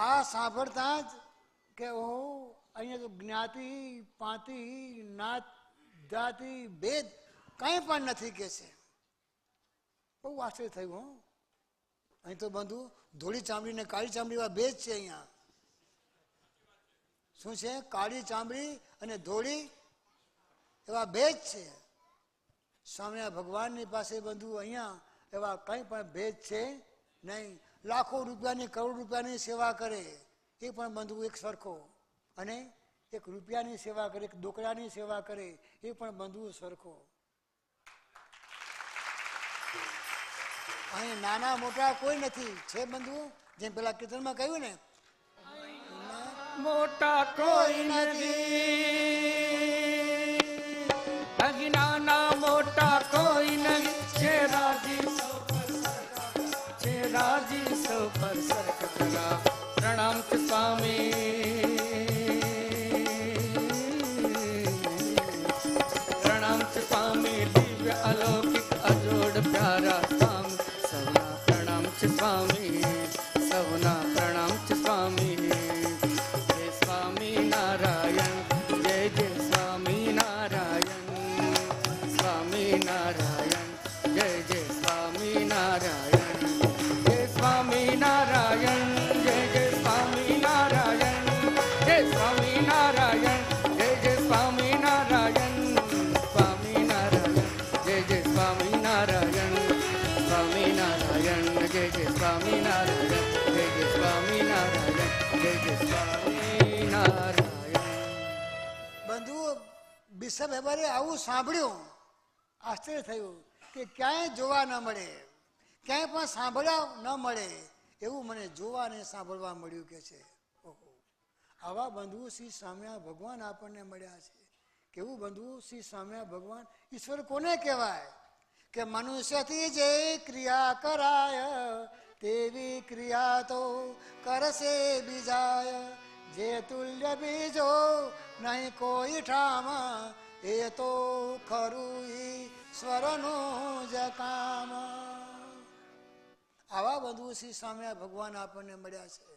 આ સાંભળતા જ કે ઓહો અહીંયા તો જ્ઞાતિ પાતિ નાત જાતિ ભેદ કંઈ પણ નથી કે છે. બહુ આશ્ચર્ય થયું. હો અહીં તો બંધુ ધોળી ચામડી ને કાળી ચામડી એવા ભેદ છે. અહીંયા શું છે? કાળી ચામડી અને ધોળી એવા ભેદ છે. સ્વામિનારાયણ ભગવાનની પાસે બંધુ અહીંયા એવા કંઈ પણ ભેદ છે નહીં. લાખો રૂપિયાની કરોડ રૂપિયાની સેવા કરે એ પણ બંધુ એક સરખો, અને એક રૂપિયાની સેવા કરે, એક ડોકરાની સેવા કરે એ પણ બંધુ સરખો. અહીં નાના મોટા કોઈ નથી છે બંધુ. જેમ પેલા કીર્તનમાં કહ્યું ને, મોટા કોઈ નથી, અહીં નાના મોટા કોઈ નહીં, છે રાજી સૌ પર સરકતરા. પ્રણામ છે સ્વામી, પ્રણામ છે સ્વામી, દિવ્ય અલૌકિક અજોડ પ્યારા સ્વામી. સૌના પ્રણામ છે સ્વામી, સૌના પ્રણામ છે સ્વામી. જય સ્વામી નારાયણ, જય જય સ્વામી નારાયણ, સ્વામી નારાયણ, જય જય સ્વામી નારાયણ, જય સ્વામી નારાયણ, જય જય સ્વામી નારાયણ, જય સ્વામી નારાયણ, જય જય સ્વામી નારાયણ, સ્વામી નારાયણ, જય જય સ્વામી નારાયણ, સ્વામી નારાયણ, જય જય સ્વામી નારાયણ, જય જય સ્વામી નારાયણ, જય જય સ્વામી નારાયણ. બંધુ બિશપ હેબારે આવું સાંભળ્યું, આશ્ચર્ય થયું કે ક્યાંય જોવા ન મળે, ક્યાંય પણ સાંભળવા ન મળે એવું મને જોવા અને સાંભળવા મળ્યું કે છે. ઓહો, આવા બંધુ શ્રી સ્વામિનારાયણ ભગવાન આપણને મળ્યા છે. કેવું બંધુ શ્રી સ્વામિનારાયણ ભગવાન. ઈશ્વર કોને કહેવાય? કે મનુષ્યથી જે ક્રિયા કરાય તેવી ક્રિયા તો કરશે બીજાય. જે તુલ્ય બીજો નહીં કોઈ ઠામ, એ તો ખરું ઈશ્વરનું જ કામ. આવા બંધુ શ્રી સ્વામિનારાયણ ભગવાન આપણને મળ્યા છે.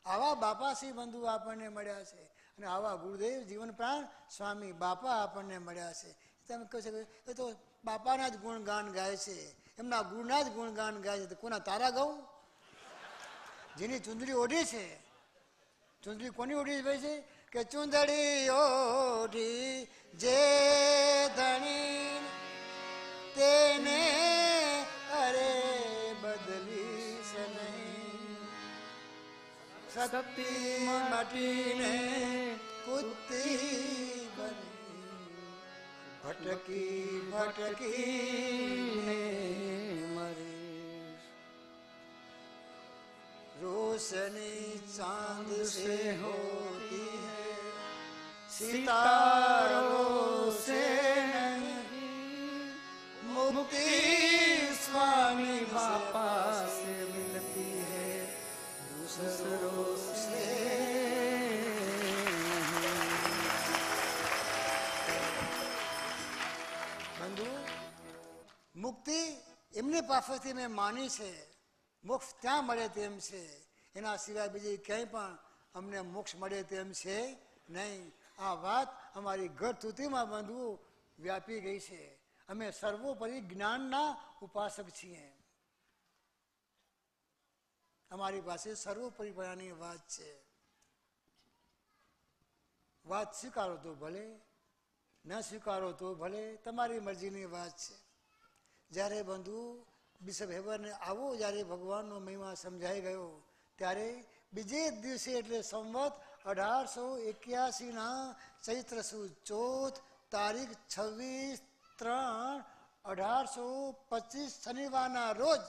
આવા બાપા શ્રી બંધુ આપણને મળ્યા છે. અને આવા ગુરુદેવ જીવન પ્રાણ સ્વામી બાપા આપણને મળ્યા છે. તમે કહો છો એ તો બાપાના જ ગુણગાન ગાય છે, એમના ગુરુના જ ગુણગાન ગાય છે. તો કોના તારા ગાઉં? જેની ચુંદડી ઓઢી છે, ચુંદડી કોની ઓઢી ભાઈ છે? કે ચુંદડી ઓઢી જે ધણી તેને અરે બદલીશ નહીં. શક્તિ મટીને કુત્તી બની, ભટકી ભટકીને મરી. रोशनी चांद से होती है, सितारों से नहीं. मुक्ति स्वामी बापा से मिलती है, दूसरों से બંધુ મુક્તિ એમની પાસેથી મેં માની છે. મોક્ષ ત્યાં મળે તેમ છે, એના સિવાય બીજી ક્યાંય પણ અમને મોક્ષ મળે તેમ છે નહીં. આ વાત અમારી ઘર તૂતીમાં બંધુ વ્યાપી ગઈ છે. અમે સર્વોપરી જ્ઞાનના ઉપાસક છીએ. અમારી પાસે સર્વોપરીપણાની વાત છે. વાત સ્વીકારો તો ભલે, ન સ્વીકારો તો ભલે, તમારી મરજીની વાત છે. જ્યારે બંધુ બિશપ હેબરને આવો જ્યારે ભગવાનનો મહિમા સમજાઈ ગયો ત્યારે બીજે દિવસે એટલે સંવત 1881ના ચૈત્ર સુદ ચોથ તારીખ 26/3/1825 શનિવારના રોજ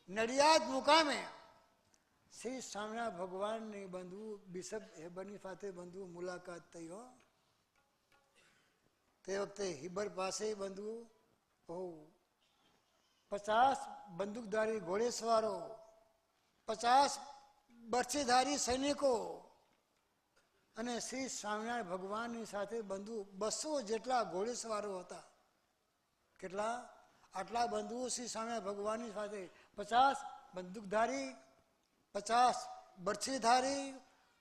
નડિયાદ મુકામે શ્રી સ્વામિનારાયણ ભગવાનની બંધુ બિશપ હેબરની સાથે બંધુ મુલાકાત થઈ હો. તે વખતે હિબર પાસે બંધુ 50 બંદૂકધારી ઘોડેસવારો, 50 બરછીધારી સૈનિકો અને શ્રી સ્વામિનારાયણ ભગવાનની સાથે બંધુ 200 જેટલા ઘોડેસવારો હતા. કેટલા? આટલા બંધુઓ શ્રી સ્વામિનારાયણ ભગવાનની સાથે 50 બંદૂકધારી, 50 બરછીધારી,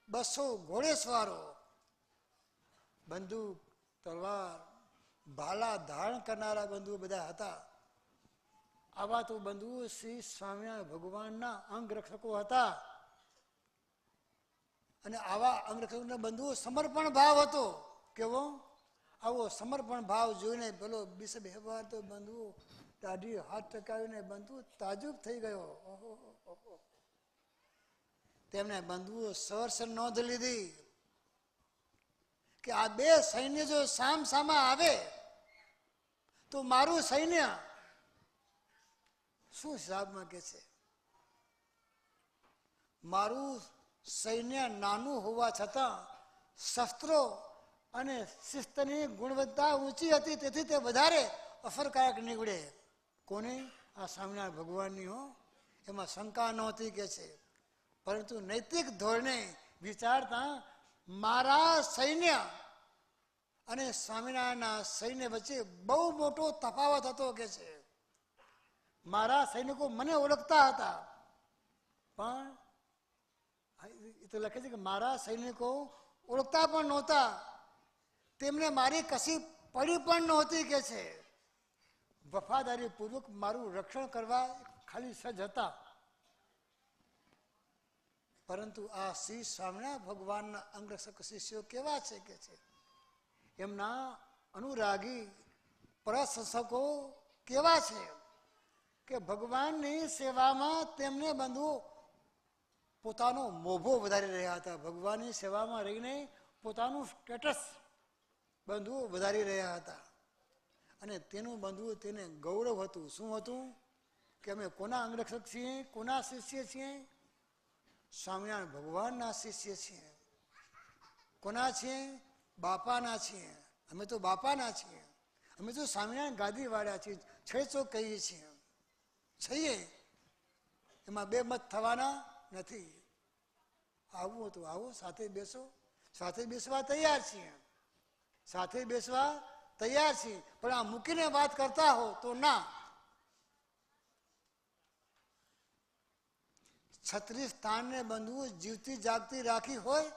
200 ઘોડેસવારો, બંદૂક, તલવાર, ભાલા ધારણ કરનારા બંધુઓ બધા હતા. આવા તો બંધુઓ શ્રી સ્વામિનારાયણ ભગવાનના અંગરક્ષકો હતા. અને આવા અંગરક્ષકના બંધુઓ સમર્પણ ભાવ હતો. કેવો? આવો સમર્પણ ભાવ જોઈને પેલો બિશપ હેબર તો બંધુઓ દાઢી હાથ ટકાવીને બંધુ તાજુબ થઈ ગયો. તેમણે બંધુઓ સહર્ષ નોંધ લીધી કે આ બે સૈન્ય જો સામ સામા આવે તો મારું સૈન્ય શું હિસાબમાં કે છે? મારું સૈન્ય નાનું હોવા છતાં શસ્ત્રો અને શિસ્તની ગુણવત્તા ઊંચી હતી, તેથી તે વધારે અસરકારક નીવડે. કોને? આ સ્વામિનારાયણ ભગવાનની હો, એમાં શંકા નહોતી કે છે. પરંતુ નૈતિક ધોરણે વિચારતા મારા સૈન્ય અને સ્વામિનારાયણના સૈન્ય વચ્ચે બહુ મોટો તફાવત હતો કે છે. મારા સૈનિકો મને ઓળખતા હતા, પણ એ તો લખે છે કે મારા સૈનિકો ઓળખતા પણ નહોતા, તેમને મારી કશી પડી પણ નહોતી કે છે. વફાદારી પૂર્વક મારું રક્ષણ કરવા ખાલી સજ્જ હતા. પરંતુ આ શ્રી સ્વામિનારાયણ ભગવાનના અંગરક્ષક શિષ્યો કેવા છે કે છે? એમના અનુરાગી પ્રશંસકો કેવા છે કે ભગવાનની સેવામાં તેમને બંધુઓ પોતાનો મોભો વધારી રહ્યા હતા. ભગવાનની સેવામાં રહીને પોતાનું સ્ટેટસ બંધુઓ વધારી રહ્યા હતા. અને તેનું બંધુઓ તેને ગૌરવ હતું. શું હતું? કે અમે કોના અંગરક્ષક છીએ? કોના શિષ્ય છીએ? સ્વામિનારાયણ ભગવાનના શિષ્ય છીએ. કોના છીએ? બાપાના છીએ. અમે તો બાપાના છીએ. અમે તો સ્વામિનારાયણ ગાદીવાળા છીએ. છેચો કહીએ છીએ. એમાં બે મત થવાના નથી. આવું હતું. આવો, સાથે બેસો. સાથે બેસવા તૈયાર છીએ. સાથે બેસવા તૈયાર છીએ. પણ આ મૂકીને વાત કરતા હો તો ના. છત્રી સ્થાનને બંધુઓ જીવતી જાગતી રાખી હોય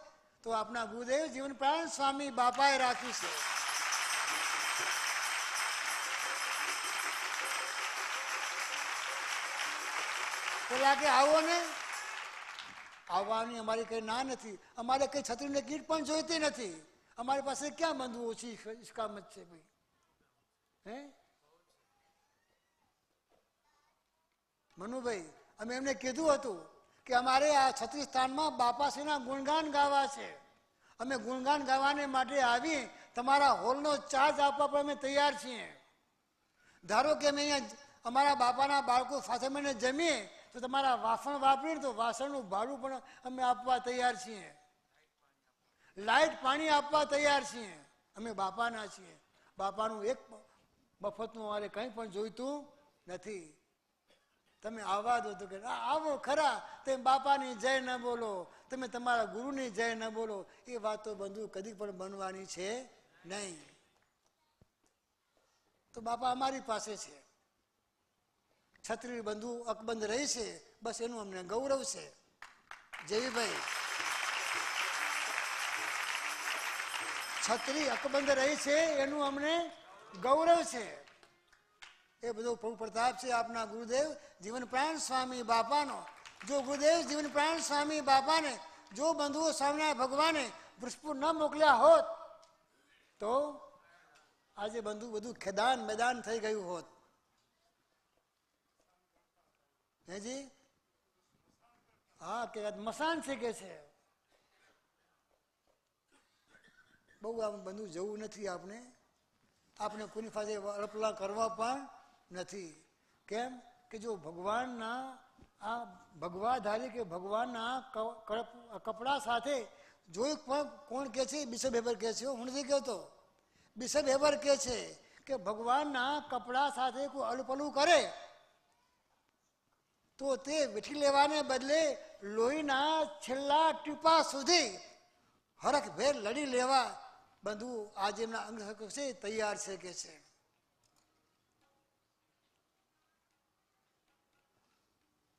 તો આપણા ગુરુદેવ જીવન પ્રાણ સ્વામી બાપાએ રાખી છે. પેલા કે આવો ને, આવવાની અમારી કઈ ના નથી. અમારે કઈ છત્રીને કીટ પણ જોઈતી નથી. અમારી પાસે ક્યાં બંધુ ઓછી ઇસ્કામત છે ભાઈ? હે મનુભાઈ, અમે એમને કીધું હતું કે અમારે આ છત્રી સ્થાનમાં બાપાશ્રીના ગુણગાન ગાવા છે. અમે ગુણગાન ગાવાને માટે આવીએ, તમારા હોલનો ચાર્જ આપવા પણ અમે તૈયાર છીએ. ધારો કે અમે અહીંયા અમારા બાપાના બાળકો સાથે મને જમીએ તો તમારા વાસણ વાપરીને તો વાસણનું ભાડું પણ અમે આપવા તૈયાર છીએ. લાઇટ પાણી આપવા તૈયાર છીએ. અમે બાપાના છીએ. બાપાનું એક મફતનું અમારે કંઈ પણ જોઈતું નથી. તમે આવવા દો તો કે આવો ખરા, તમે બાપાની જય ન બોલો, તમે તમારા ગુરુની જય ન બોલો, એ વાત તો બંધુ કદી પણ બનવાની છે નહીં. તો બાપા અમારી પાસે છે. છત્રી બંધુ અકબંધ રહી છે, બસ એનું અમને ગૌરવ છે. જયભાઈ, છત્રી અકબંધ રહી છે એનું અમને ગૌરવ છે. એ બધો પ્રભુ પ્રતાપ છે આપના ગુરુદેવ જીવન પ્રાણ સ્વામી બાપાનો. જો ગુરુદેવ જીવન પ્રાણ સ્વામી બાપાને જો બંધુઓ સ્વામિનારાયણ ભગવાને વૃષપુર ન મોકલ્યા હોત તો આજે બંધુ બધું ખેદાન મેદાન થઈ ગયું હોત. હેજી હા કે મસાન છે કે છે. બહુ આમ બધું જવું નથી આપણે કોઈની પાસે અડપલા કરવા પણ નથી. કેમ કે જો ભગવાનના આ ભગવાધારી કે ભગવાનના કપડા સાથે જોઈ પણ કોણ કે છે, બિશપ હેબર કે છે, હું નથી કહેતો. બિશપ હેબર કે છે કે ભગવાનના કપડા સાથે કોઈ અડપલું કરે તો તે વેઠી લેવાને બદલે લોહીના છેલ્લા ટીપા સુધી હરખભેર લડી લેવા બંધુ આજે એમના અંગ છે તૈયાર છે કે છે.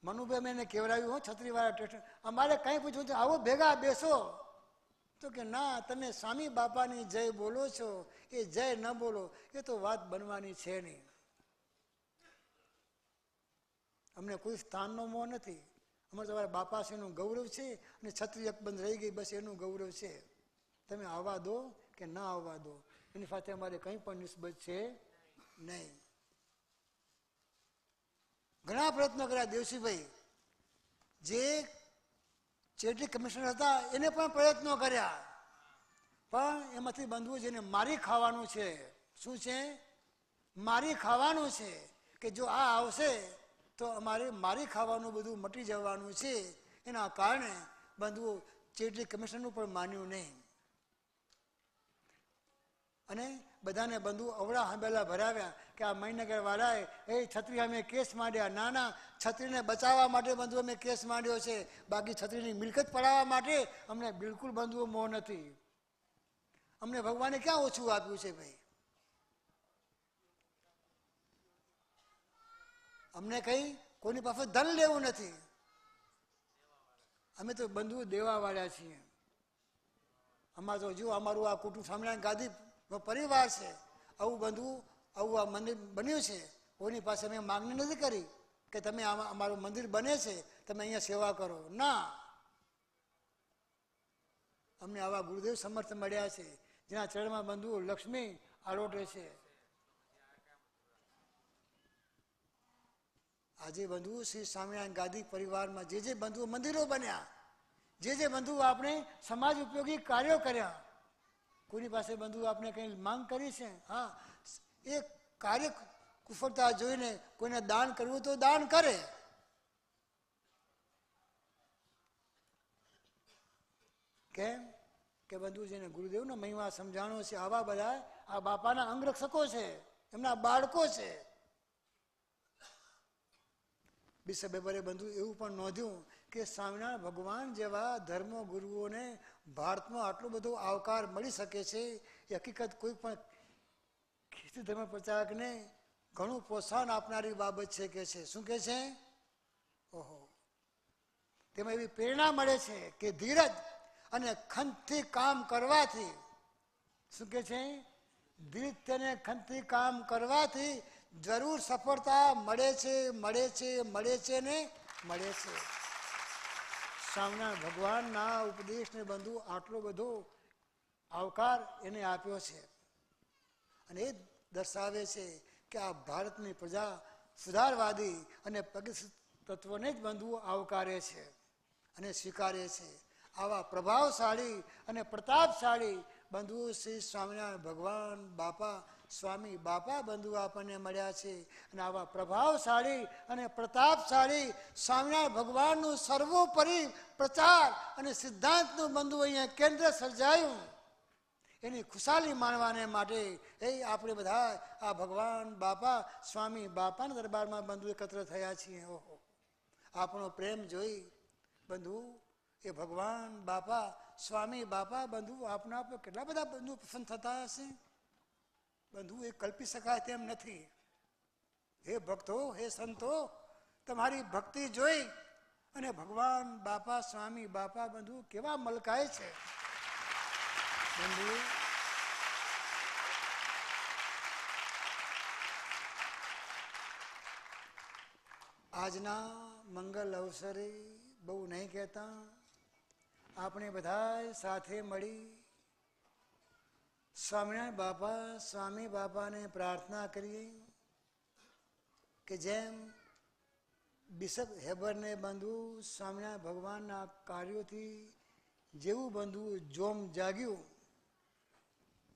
મનુભાઈ મેં એને કહેવડાવ્યું હો છત્રીવાળા ટેસ્ટ અમારે કંઈ પૂછવું છે આવો ભેગા બેસો તો કે ના તમે સ્વામી બાપાની જય બોલો છો એ જય ન બોલો એ તો વાત બનવાની છે નહીં. અમને કોઈ સ્થાનનો મોહ નથી. અમારે તમારા બાપાશ્રીનું ગૌરવ છે અને છત્રી અકબંધ રહી ગઈ બસ એનું ગૌરવ છે. તમે આવવા દો કે ના આવવા દો એની સાથે અમારે કંઈ પણ નિસ્બત છે નહીં. ઘણા પ્રયત્નો કર્યા દેવસીભાઈ જે ચેરિટી કમિશનર હતા એને પણ પ્રયત્નો કર્યા પણ એમાંથી બંધુઓ જેને મારી ખાવાનું છે. શું છે? મારી ખાવાનું છે કે જો આ આવશે તો અમારે મારી ખાવાનું બધું મટી જવાનું છે. એના કારણે બંધુઓ ચેરિટી કમિશનરનું પણ માન્યું નહીં અને બધાને બંધુ અવળા હાંભેલા ભરાવ્યા કે આ મણિનગર વાળાએ છત્રી અમે કેસ માંડ્યા. નાના છત્રીને બચાવવા માટે બંધુ અમે કેસ માંડ્યો છે, બાકી છત્રીની મિલકત પડાવવા માટે અમને બિલકુલ બંધુઓ મોહ નથી. અમને ભગવાને ક્યાં ઓછું આપ્યું છે ભાઈ? અમને કઈ કોઈની પાસે ધન લેવું નથી. અમે તો બંધુ દેવા વાળા છીએ. અમારે તો જો અમારું આ કુટુંબ સ્વામિનારાયણ ગાદી પરિવાર છે. આવું બંધુ આવું આ મંદિર બન્યું છે. કોઈની પાસે અમે માગણી નથી કરી કે તમે અમારું મંદિર બને છે તમે અહીંયા સેવા કરો. ના, અમને આવા ગુરુદેવ સમર્થ મળ્યા છે જેના ચરણમાં બંધુઓ લક્ષ્મી આરોટે છે. આજે બંધુઓ શ્રી સ્વામિનારાયણ ગાદી પરિવારમાં જે બંધુઓ મંદિરો બન્યા, જે બંધુઓ આપણે સમાજ ઉપયોગી કાર્યો કર્યા, કોઈની પાસે બંધુ આપણે કંઈ માંગ કરી છે? હા, એ કાર્ય કુશળતા જોઈને કોઈને દાન કરવું તો દાન કરે. કેમ કે બંધુ જેને ગુરુદેવનો મહિમા સમજાણો છે આવા બધા આ બાપાના અંગરક્ષકો છે, એમના બાળકો છે. બિશપ હેબરે બંધુ એવું પણ નોંધ્યું કે સ્વામિનારાયણ ભગવાન જેવા ધર્મ ગુરુઓને ભારતમાં આટલો બધો આવકાર મળી શકે છે એ હકીકત કોઈ પણ ખ્રિસ્તી ધર્મ પ્રચારકને ઘણું પ્રોત્સાહન આપનારી બાબત છે કે છે. શું કે છે? ઓહો, તેમાં એવી પ્રેરણા મળે છે કે ધીરજ અને ખંતથી કામ કરવાથી, શું કે છે? ધીરજ અને ખંતથી કામ કરવાથી જરૂર સફળતા મળે છે, મળે છે, મળે છે ને મળે છે. સ્વામિનારાયણ ભગવાનના ઉપદેશને બંધુ આટલો બધો આવકાર એને આપ્યો છે અને એ દર્શાવે છે કે આ ભારતની પ્રજા સુધારવાદી અને પ્રગતિશીલ તત્વને જ બંધુ આવકારે છે અને સ્વીકારે છે. આવા પ્રભાવશાળી અને પ્રતાપશાળી બંધુ શ્રી સ્વામિનારાયણ ભગવાન બાપા સ્વામી બાપા બંધુ આપણને મળ્યા છે અને આવા પ્રભાવશાળી અને પ્રતાપશાળી સ્વામિનારાયણ ભગવાનનું સર્વોપરી પ્રચાર અને સિદ્ધાંતનું બંધુ અહીંયા કેન્દ્ર સર્જાયું. એની ખુશાલી માણવાને માટે આપણે બધા આ ભગવાન બાપા સ્વામી બાપાના દરબારમાં બંધુ એકત્ર થયા છીએ. ઓહો, આપણો પ્રેમ જોઈ બંધુ એ ભગવાન બાપા સ્વામી બાપા બંધુ આપના પર કેટલા બધા બંધુ પસંદ થતા હશે બંધુ એ કલ્પી શકાય તેમ નથી. હે ભક્તો, હે સંતો, તમારી ભક્તિ જોઈ અને ભગવાન બાપા સ્વામી બાપા બંધુ કેવા મલકાય છે. બંધુ આજના મંગલ અવસરે બહુ નહીં કહેતા, આપણે બધા સાથે મળી સ્વામિનારાયણ બાપા સ્વામી બાપાને પ્રાર્થના કરીએ કે જેમ બિશપ હેબરને બંધુ સ્વામિનારાયણ ભગવાનના કાર્યોથી જેવું બંધુ જોમ જાગ્યું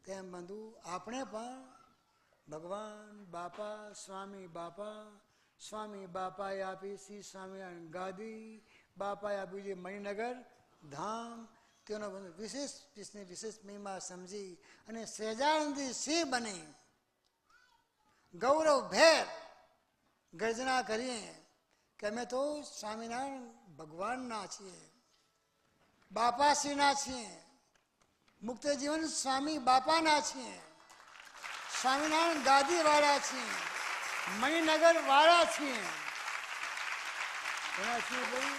તેમ બંધુ આપણે પણ ભગવાન બાપા સ્વામી બાપાએ આપી શ્રી સ્વામિનારાયણ ગાદી, બાપાએ આપ્યું છે મણિનગર ધામ, તેનો વિશેષ મહિમા સમજી અને સહેજાનંદજી સિંહ બની ગૌરવ ભેર ગર્જના કરીએ કે અમે તો સ્વામિનારાયણ ભગવાનના છીએ, બાપાશ્રીના છીએ, મુક્ત જીવન સ્વામી બાપાના છીએ, સ્વામિનારાયણ ગાદી વાળા છીએ, મણિનગર વાળા છીએ, એના છીએ ભાઈ,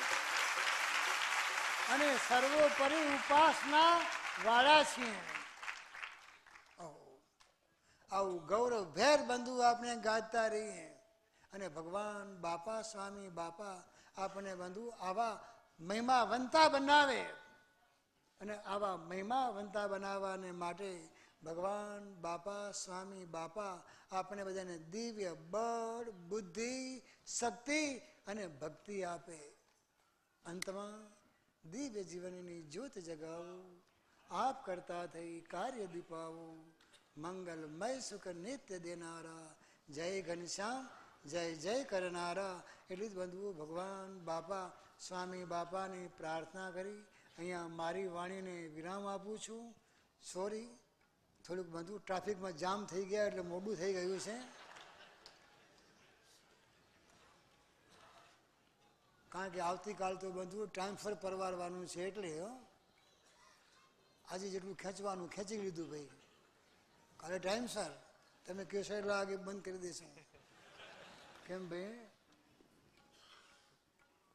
અને સર્વોપરી ઉપાસના વાળા છીએ. આવું ગૌરવ ભેર બંધુ આપણે ગાતા રહીએ અને ભગવાન બાપા સ્વામી બાપા આપણે બંધુ આવા મહિમાવંતા બનાવે અને આવા મહિમાવંતા બનાવવાને માટે ભગવાન બાપા સ્વામી બાપા આપણે બધાને દિવ્ય બળ, બુદ્ધિ, શક્તિ અને ભક્તિ આપે. અંતમાં દિવ્ય જીવનની જ્યોત જગાવો, આપ કરતા થઈ કાર્ય દીપાવો, મંગલમય સુખ નિત્ય દેનારા, જય ઘનશ્યામ જય જય કરનારા. એટલી જ બંધુઓ ભગવાન બાપા સ્વામી બાપાની પ્રાર્થના કરી અહીંયા મારી વાણીને વિરામ આપું છું. સોરી, થોડુંક બંધુ ટ્રાફિકમાં જામ થઈ ગયા એટલે મોડું થઈ ગયું છે, કારણ કે આવતીકાલ તો બંધુ ટાઈમસર પરવારવાનું છે, એટલે આજે જેટલું ખેંચવાનું ખેંચી લીધું ભાઈ, કાલે ટાઈમસર તમે કહેશો એટલે આગે બંધ કરી દેશો. કેમ ભાઈ?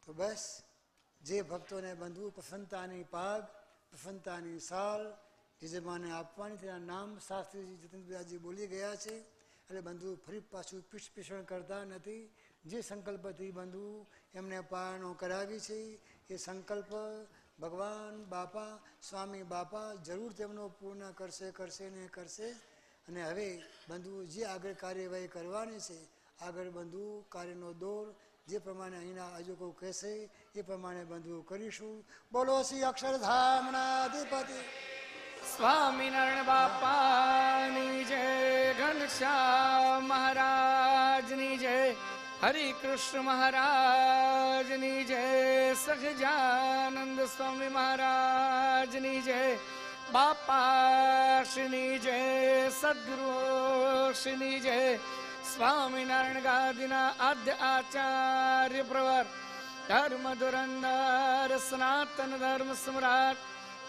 તો બસ જે ભક્તોને બંધુ પ્રસન્નતાની પાગ, પ્રસન્નતાની સાલ યજમાને આપવાની તેના નામ શાસ્ત્રીજી જતીન્દ્રજી બોલી ગયા છે, એટલે બંધુ ફરી પાછું પીઠપીષણ કરતા નથી. જે સંકલ્પથી બંધુ એમને પારણો કરાવી છે એ સંકલ્પ ભગવાન બાપા સ્વામી બાપા જરૂર તેમનો પૂર્ણ કરશે ને કરશે. અને હવે બંધુ જે આગળ કાર્યવાહી કરવાની છે, આગળ બંધુ કાર્યનો દોર જે પ્રમાણે અહીંના આયોજકો કહેશે એ પ્રમાણે બંધુ કરીશું. બોલો શ્રી અક્ષરધામના અધિપતિ સ્વામિનારાયણ બાપાની જય, ઘનશ્યામ મહારાજની જય, હરિકૃષ્ણ મહારાજની જય, સહજાનંદ સ્વામી મહારાજની જય, બાપાશ્રીની જય, સદગુરુશ્રીની જય. સ્વામિનારાયણ ગાદીના આદ્ય આચાર્ય પ્રવર, ધર્મ ધુરંધર, સનાતન ધર્મ સમ્રાટ,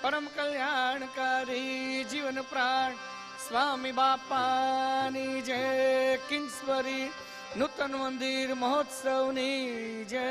પરમ કલ્યાણકારી જીવન પ્રાણ સ્વામી બાપાની જય. કિંગ્સબરી નૂતન મંદિર મહોત્સવની જય.